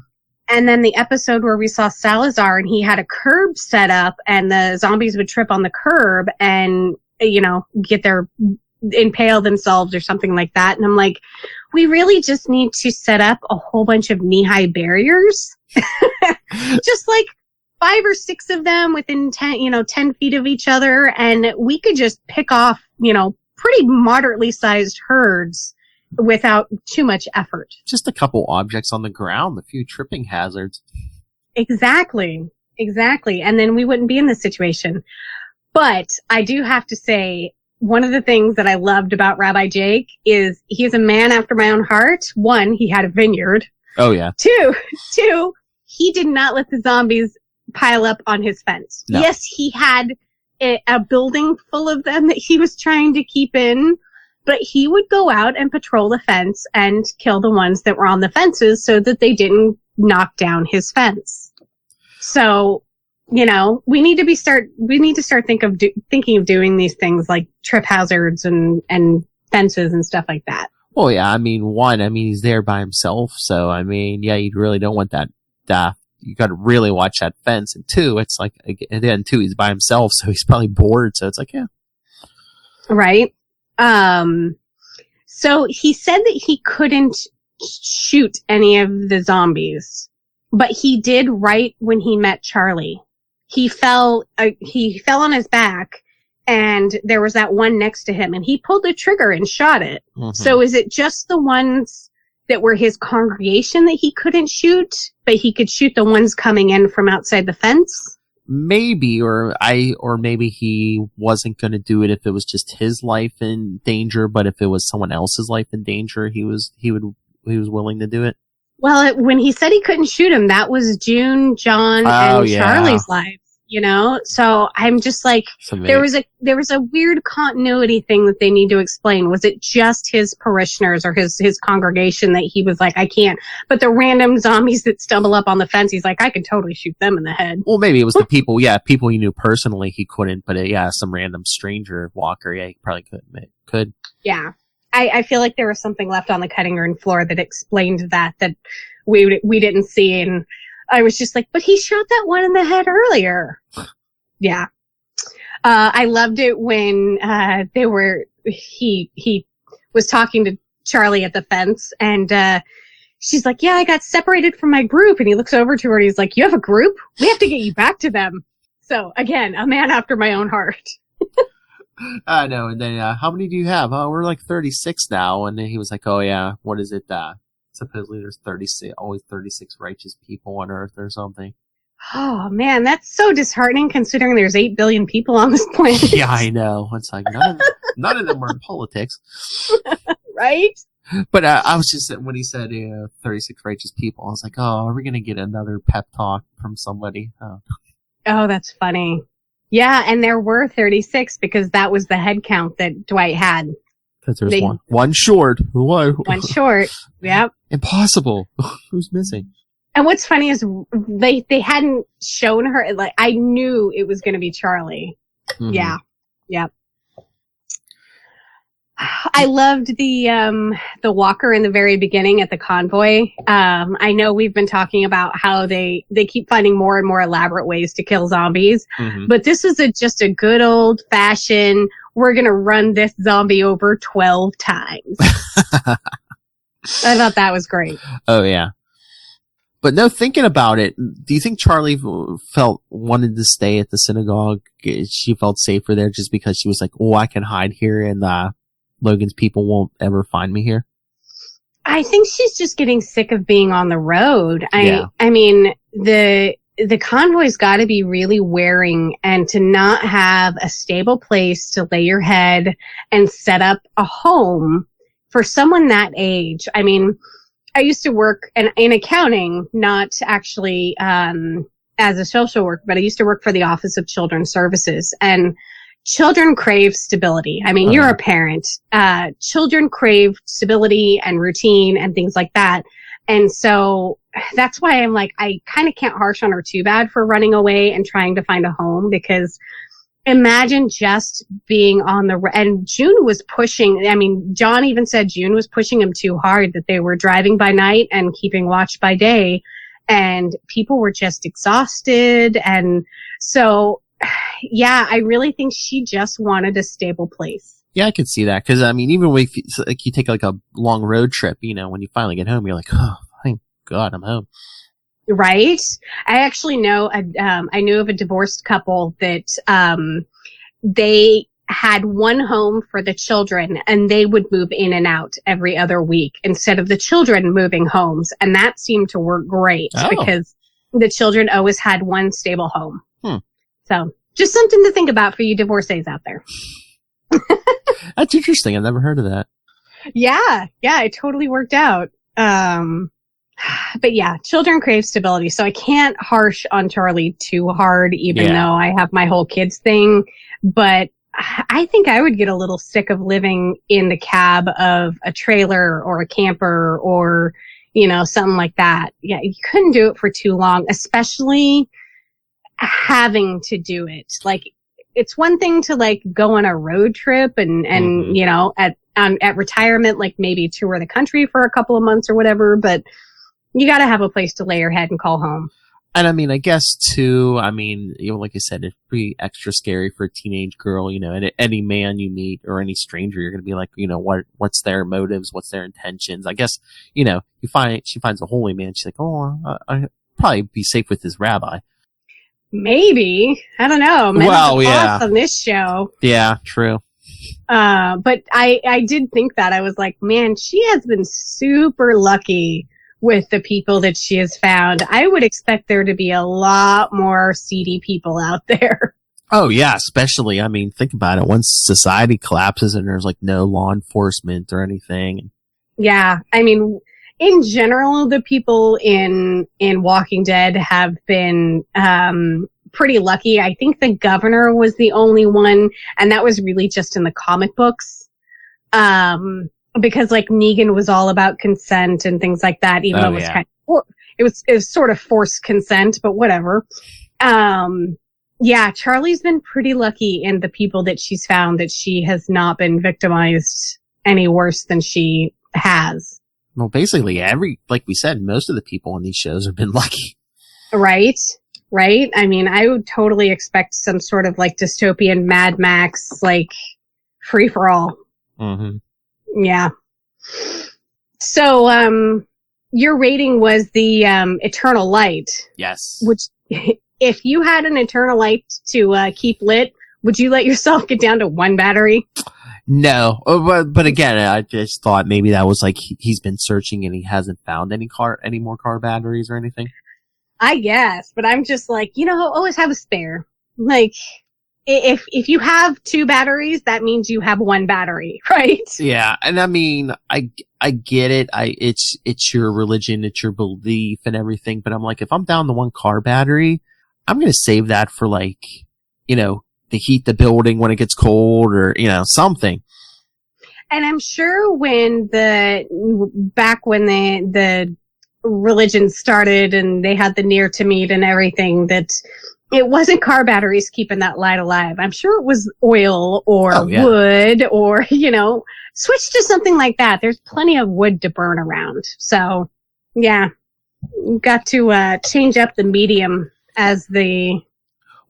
And then the episode where we saw Salazar and he had a curb set up and the zombies would trip on the curb and, get impale themselves or something like that. And I'm like, we really just need to set up a whole bunch of knee-high barriers. Just like 5 or 6 of them within 10 feet of each other, and we could just pick off, pretty moderately sized herds without too much effort. Just a couple objects on the ground, a few tripping hazards. Exactly. And then we wouldn't be in this situation. But I do have to say, one of the things that I loved about Rabbi Jake is he's a man after my own heart. 1, he had a vineyard. Oh, yeah. 2, he did not let the zombies pile up on his fence. No. Yes, he had a building full of them that he was trying to keep in, but he would go out and patrol the fence and kill the ones that were on the fences so that they didn't knock down his fence. So, we need to start thinking of doing these things like trip hazards and fences and stuff like that. Well, yeah, I mean, 1, he's there by himself, so, you really don't want that, you gotta really watch that fence, and 2, it's like, again, 2, he's by himself, so he's probably bored, so it's like, yeah. Right. So he said that he couldn't shoot any of the zombies, but he did right when he met Charlie. He fell on his back, and there was that one next to him, and he pulled the trigger and shot it. Mm-hmm. So is it just the ones that were his congregation that he couldn't shoot, but he could shoot the ones coming in from outside the fence? Maybe, or maybe he wasn't going to do it if it was just his life in danger, but if it was someone else's life in danger, he was willing to do it. Well, when he said he couldn't shoot him, that was June, John, and Charlie's lives, So I'm just like, there was a weird continuity thing that they need to explain. Was it just his parishioners or his congregation that he was like, I can't? But the random zombies that stumble up on the fence, he's like, I could totally shoot them in the head. Well, maybe it was the people he knew personally he couldn't, but some random stranger walker, he probably could. Yeah. I feel like there was something left on the cutting room floor that explained that we didn't see, and I was just like, but he shot that one in the head earlier. Yeah. I loved it when he was talking to Charlie at the fence, and she's like, yeah, I got separated from my group, and he looks over to her and he's like, you have a group? We have to get you back to them. So again, a man after my own heart. I know. And then, how many do you have? Oh, we're like 36 now. And then he was like, oh yeah, what is it? Supposedly there's 36 righteous people on earth or something. Oh man, that's so disheartening considering there's 8 billion people on this planet. Yeah, I know. It's like none of them are in politics. Right? But I was just, when he said 36 righteous people, I was like, oh, are we going to get another pep talk from somebody? Oh, that's funny. Yeah, and there were 36 because that was the head count that Dwight had. Because there's one short. One short. Yep. Impossible. Who's missing? And what's funny is they hadn't shown her. Like, I knew it was going to be Charlie. Mm-hmm. Yeah. Yep. I loved the walker in the very beginning at the convoy. I know we've been talking about how they keep finding more and more elaborate ways to kill zombies, mm-hmm. but this was just a good old fashioned, we're going to run this zombie over 12 times. I thought that was great. Oh yeah. But no, thinking about it, do you think Charlie wanted to stay at the synagogue? She felt safer there just because she was like, oh, I can hide here and, Logan's people won't ever find me here? I think she's just getting sick of being on the road. I mean, the convoy's got to be really wearing, and to not have a stable place to lay your head and set up a home for someone that age. I mean, I used to work in accounting, not actually as a social worker, but I used to work for the Office of Children's Services, and children crave stability. I mean, you're a parent. Children crave stability and routine and things like that. And so that's why I'm like, I kind of can't harsh on her too bad for running away and trying to find a home, because imagine just being on and June was pushing. I mean, John even said June was pushing him too hard, that they were driving by night and keeping watch by day, and people were just exhausted. And so, yeah, I really think she just wanted a stable place. Yeah, I could see that. Because, I mean, even when you take like a long road trip, when you finally get home, you're like, oh, thank God I'm home. Right? I actually know, I knew of a divorced couple that, they had one home for the children and they would move in and out every other week instead of the children moving homes. And that seemed to work great because the children always had one stable home. So just something to think about for you divorcees out there. That's interesting. I've never heard of that. Yeah, it totally worked out. But yeah, children crave stability. So I can't harsh on Charlie too hard, even though I have my whole kids thing. But I think I would get a little sick of living in the cab of a trailer or a camper or, something like that. Yeah, you couldn't do it for too long, especially having to do it. Like, it's one thing to like go on a road trip and at retirement, like maybe tour the country for a couple of months or whatever, but you got to have a place to lay your head and call home. And I mean, I guess too, like I said, it's pretty extra scary for a teenage girl, and any man you meet or any stranger, you're going to be like, what's their motives? What's their intentions? I guess, she finds a holy man. She's like, I'd probably be safe with this rabbi. Maybe. I don't know. Well, yeah. On this show. Yeah, true. But I did think that. I was like, man, she has been super lucky with the people that she has found. I would expect there to be a lot more seedy people out there. Oh, yeah, especially, think about it. Once society collapses and there's like no law enforcement or anything. Yeah, in general, the people in Walking Dead have been pretty lucky. I think the governor was the only one, and that was really just in the comic books. Because like Negan was all about consent and things like that, even though it was kind of, it was sort of forced consent, but whatever. Yeah, Charlie's been pretty lucky in the people that she's found that she has not been victimized any worse than she has. Well, basically like we said, most of the people on these shows have been lucky. Right? I would totally expect some sort of like dystopian Mad Max, like free for all. Mm-hmm. Yeah. So, your rating was the, Eternal Light. Yes. Which, if you had an Eternal Light to, keep lit, would you let yourself get down to one battery? No. But again, I just thought maybe that was like, he's been searching and he hasn't found any more car batteries or anything. I guess, but I'm just like, always have a spare. Like, if you have two batteries, that means you have one battery, right? Yeah, and I get it. It's your religion, it's your belief and everything, but I'm like, if I'm down to one car battery, I'm gonna save that for like, to heat the building when it gets cold or, something. And I'm sure back when the religion started and they had the Ner Tamid and everything, that it wasn't car batteries keeping that light alive. I'm sure it was oil or wood or, switch to something like that. There's plenty of wood to burn around. So, yeah, you've got to change up the medium as the...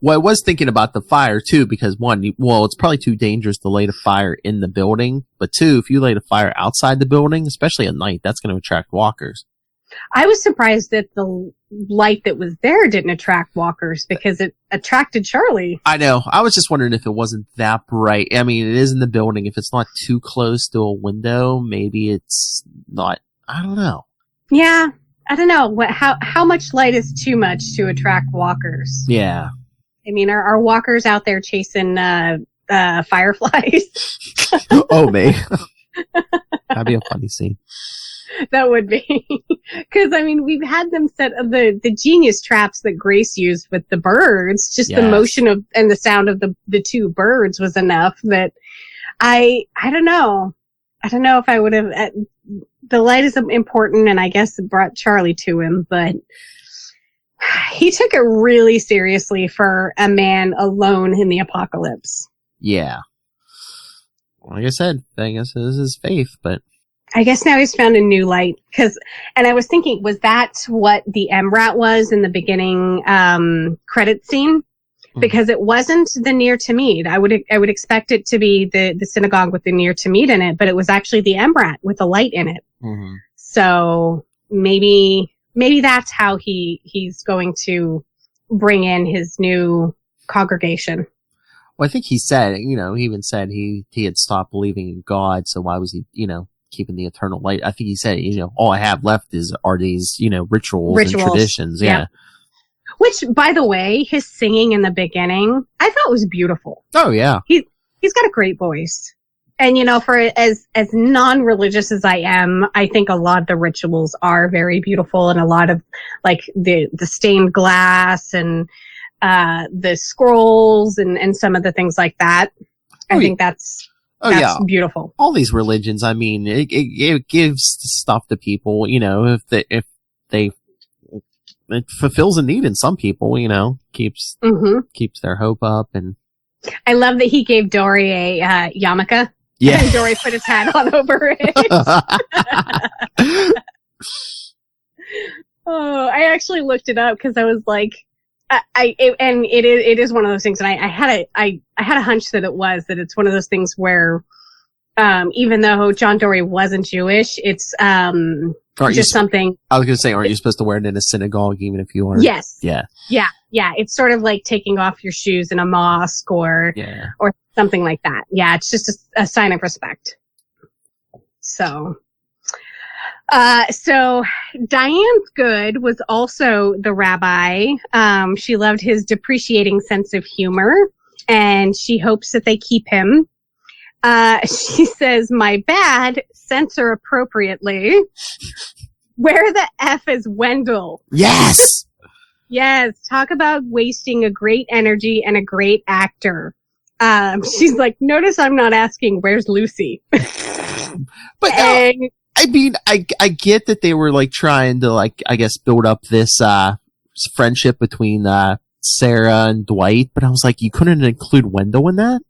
Well, I was thinking about the fire, too, because it's probably too dangerous to light a fire in the building. But two, if you light a fire outside the building, especially at night, that's going to attract walkers. I was surprised that the light that was there didn't attract walkers because it attracted Charlie. I know. I was just wondering if it wasn't that bright. It is in the building. If it's not too close to a window, maybe it's not. I don't know. Yeah. I don't know. How much light is too much to attract walkers? Yeah. Are walkers out there chasing fireflies? Oh, man. That'd be a funny scene. That would be. Because, we've had them set the genius traps that Grace used with the birds. Just the motion of and the sound of the two birds was enough that I don't know. I don't know if I would have. The light is important, and I guess it brought Charlie to him, but he took it really seriously for a man alone in the apocalypse. Yeah. Like I said, I guess this is his faith, but... I guess now he's found a new light. And I was thinking, was that what the MRAT was in the beginning credit scene? Because it wasn't the Ner Tamid. I would expect it to be the synagogue with the Ner Tamid in it, but it was actually the MRAT with the light in it. Mm-hmm. So maybe maybe that's how he's going to bring in his new congregation. Well, I think he said, he even said he had stopped believing in God, so why was he, keeping the eternal light? I think he said, all I have left are these, rituals and traditions. Yeah. Which, by the way, his singing in the beginning, I thought was beautiful. Oh, yeah. He's got a great voice. And, for as non-religious as I am, I think a lot of the rituals are very beautiful, and a lot of, like, the stained glass and the scrolls and some of the things like that. I think that's beautiful. All these religions, I mean, it gives stuff to people, if it fulfills a need in some people, keeps their hope up. And I love that he gave Dory a yarmulke. Yeah. And Dory put his hat on over it. Oh, I actually looked it up because I was like, it is one of those things, and I had a hunch that it's one of those things where, even though John Dory wasn't Jewish, it's just something. I was going to say, aren't you supposed to wear it in a synagogue even if you aren't? Yes. Yeah. Yeah. It's sort of like taking off your shoes in a mosque or something like that. Yeah. It's just a sign of respect. So Diane Good was also the rabbi. She loved his depreciating sense of humor, and she hopes that they keep him. She says, "My bad, censor appropriately." Where the F is Wendell? Yes! Yes, talk about wasting a great energy and a great actor. She's like, notice I'm not asking, where's Lucy? But I mean, I get that they were like trying to like, I guess, build up this friendship between Sarah and Dwight, but I was like, you couldn't include Wendell in that?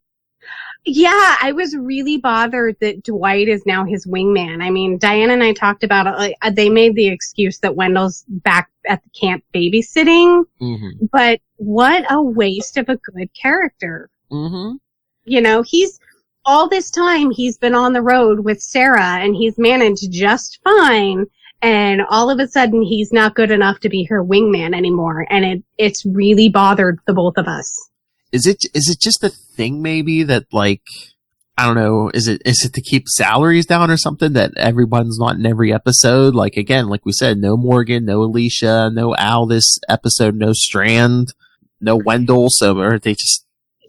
Yeah, I was really bothered that Dwight is now his wingman. I mean, Diane and I talked about it. Like, they made the excuse that Wendell's back at the camp babysitting, but what a waste of a good character. He's all this time he's been on the road with Sarah, and he's managed just fine. And all of a sudden, he's not good enough to be her wingman anymore, and it's really bothered the both of us. Is it just a thing maybe that, like, I don't know, is it to keep salaries down or something that everyone's not in every episode? Like, again, like we said, no Morgan, no Alicia, no Al this episode, no Strand, no Wendell, so are they just...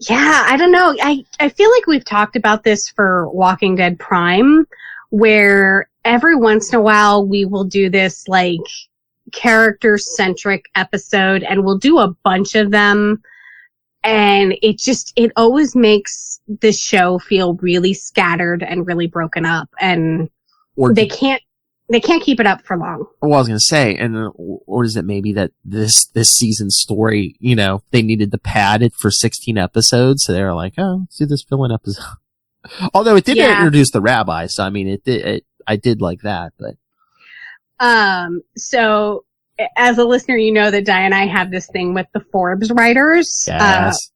Yeah, I don't know. I feel like we've talked about this for Walking Dead Prime, where every once in a while we will do this, like, character-centric episode, and we'll do a bunch of them. And it always makes the show feel really scattered and really broken up, and they can't keep it up for long. Well, I was going to say, or is it maybe that this season's story, they needed to pad it for 16 episodes, so they were like, oh, let's do this fill-in episode. Although it did introduce the rabbi, so I mean, I did like that, but. So, as a listener, you know that Di and I have this thing with the Forbes writers. Yes.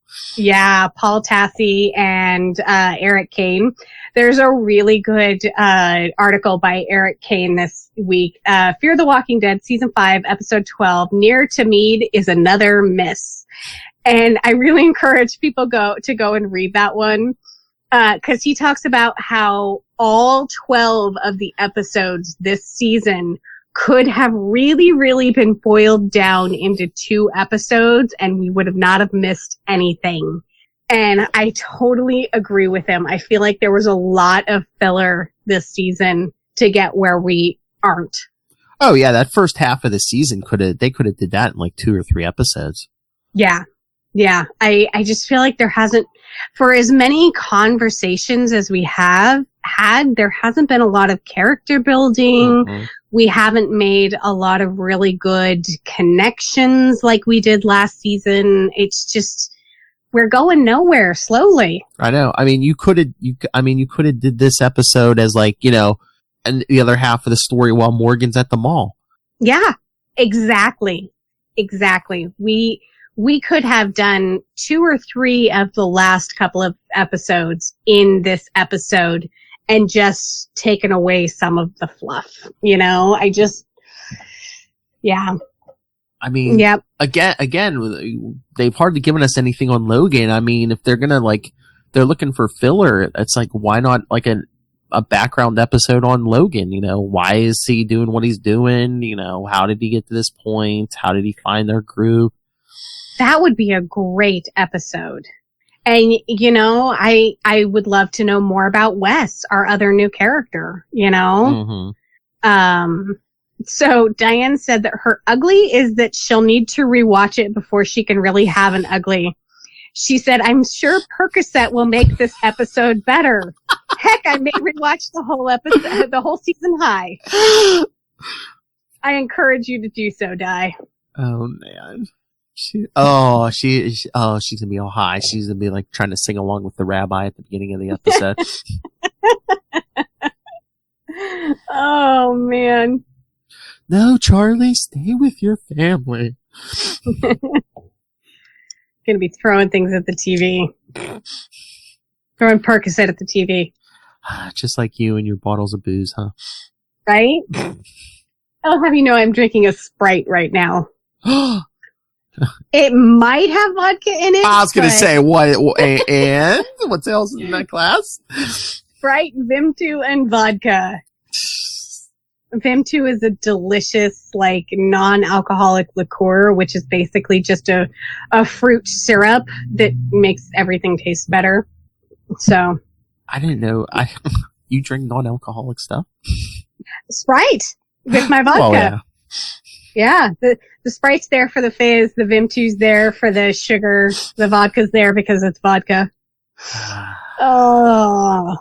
Paul Tassi and Eric Kane. There's a really good article by Eric Kane this week. Fear the Walking Dead, Season 5, Episode 12, Ner Tamid is another miss. And I really encourage people to go and read that one. Because he talks about how all 12 of the episodes this season could have really, really been boiled down into 2 episodes, and we would have not have missed anything. And I totally agree with him. I feel like there was a lot of filler this season to get where we aren't. Oh yeah, that first half of the season they could have did that in like 2 or 3 episodes. Yeah. Yeah. I just feel like there hasn't, for as many conversations as we have had, there hasn't been a lot of character building. Mm-hmm. We haven't made a lot of really good connections like we did last season. It's just, we're going nowhere slowly. I know. I mean, you could have did this episode as like, and the other half of the story while Morgan's at the mall. Yeah, exactly. We could have done 2 or 3 of the last couple of episodes in this episode and just taken away some of the fluff. Yeah. I mean, yep. again, they've hardly given us anything on Logan. I mean, if they're gonna they're looking for filler, it's like, why not like a background episode on Logan? You know, why is he doing what he's doing? You know, how did he get to this point? How did he find their group? That would be a great episode. And, you know, I would love to know more about Wes, our other new character, you know? Mm-hmm. So Diane said that her ugly is that she'll need to rewatch it before she can really have an ugly. She said, I'm sure Percocet will make this episode better. Heck, I may rewatch the whole episode, the whole season high. I encourage you to do so, Di. Oh, man. She's gonna be all high. She's gonna be like trying to sing along with the rabbi at the beginning of the episode. Oh, man. No, Charlie, stay with your family. Gonna be throwing things at the TV. Throwing Percocet at the TV. Just like you and your bottles of booze, huh? Right? I'll have you know I'm drinking a Sprite right now. It might have vodka in it. I was gonna say, what, and what else is in that glass? Sprite, Vim2, and vodka. Vim2 is a delicious, like, non-alcoholic liqueur, which is basically just a fruit syrup that makes everything taste better. So. I didn't know. You drink non-alcoholic stuff? Sprite with my vodka. Oh, yeah. Yeah. The Sprite's there for the fizz. The Vim2's there for the sugar. The vodka's there because it's vodka. Oh.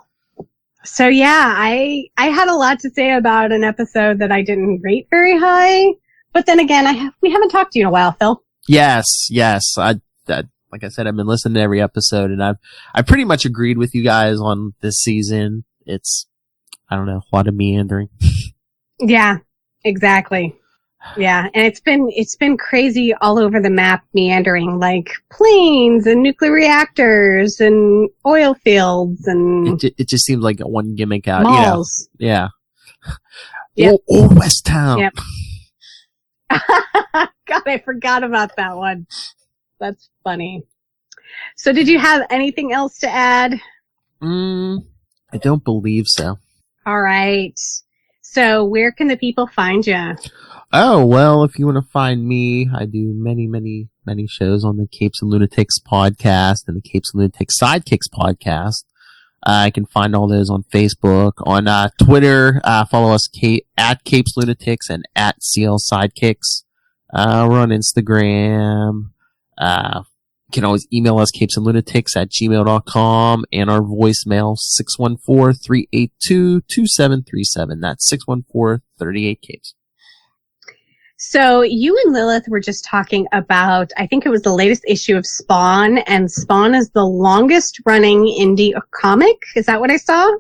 So yeah, I had a lot to say about an episode that I didn't rate very high, but then again, we haven't talked to you in a while, Phil. Yes. Like I said, I've been listening to every episode, and I pretty much agreed with you guys on this season. It's, I don't know, a lot of meandering. Yeah, exactly. Yeah, and it's been crazy all over the map, meandering, like planes and nuclear reactors and oil fields and it just seems like one gimmick out. Malls. You know? Yeah. Yep. Old West Town. Yep. God, I forgot about that one. That's funny. So, did you have anything else to add? I don't believe so. All right. So, where can the people find you? Oh, well, if you want to find me, I do many, many, many shows on the Capes and Lunatics podcast and the Capes and Lunatics Sidekicks podcast. I can find all those on Facebook. On Twitter, follow us at Capes Lunatics and at CL Sidekicks. We're on Instagram. You can always email us capesandlunatics@gmail.com, and our voicemail 614-382-2737. That's 614-38-CAPES. So you and Lilith were just talking about, I think it was the latest issue of Spawn, and Spawn is the longest running indie comic. Is that what I saw?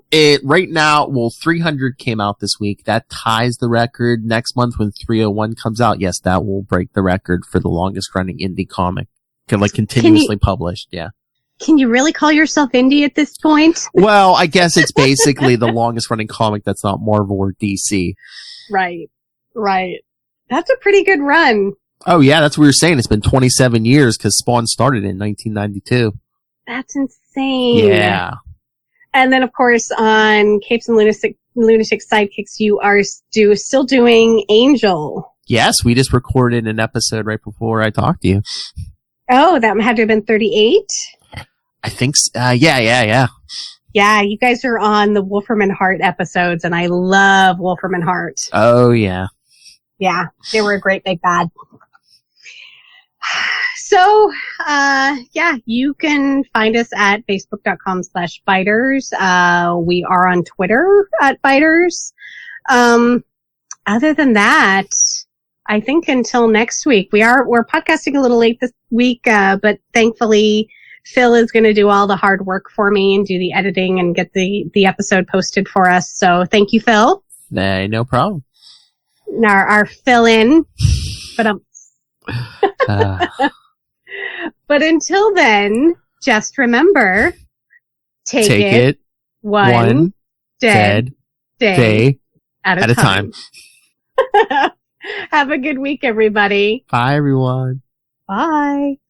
Right now, 300 came out this week. That ties the record. Next month when 301 comes out, yes, that will break the record for the longest running indie comic. Continuously published, yeah. Can you really call yourself indie at this point? Well, I guess it's basically the longest running comic that's not Marvel or DC. Right. That's a pretty good run. Oh, yeah, that's what we were saying. It's been 27 years because Spawn started in 1992. That's insane. Yeah. And then, of course, on Capes and Lunatic Sidekicks, you are still doing Angel. Yes, we just recorded an episode right before I talked to you. Oh, that had to have been 38? I think so. Yeah. Yeah, you guys are on the Wolfram and Hart episodes, and I love Wolfram and Hart. Oh, yeah. Yeah, they were a great big bad. So, you can find us at facebook.com/biters. We are on Twitter at biters. Other than that, I think until next week, we're podcasting a little late this week, but thankfully Phil is going to do all the hard work for me and do the editing and get the episode posted for us. So thank you, Phil. No problem. Our fill-in. But until then, just remember, take it one dead day at a time. Have a good week, everybody. Bye, everyone. Bye.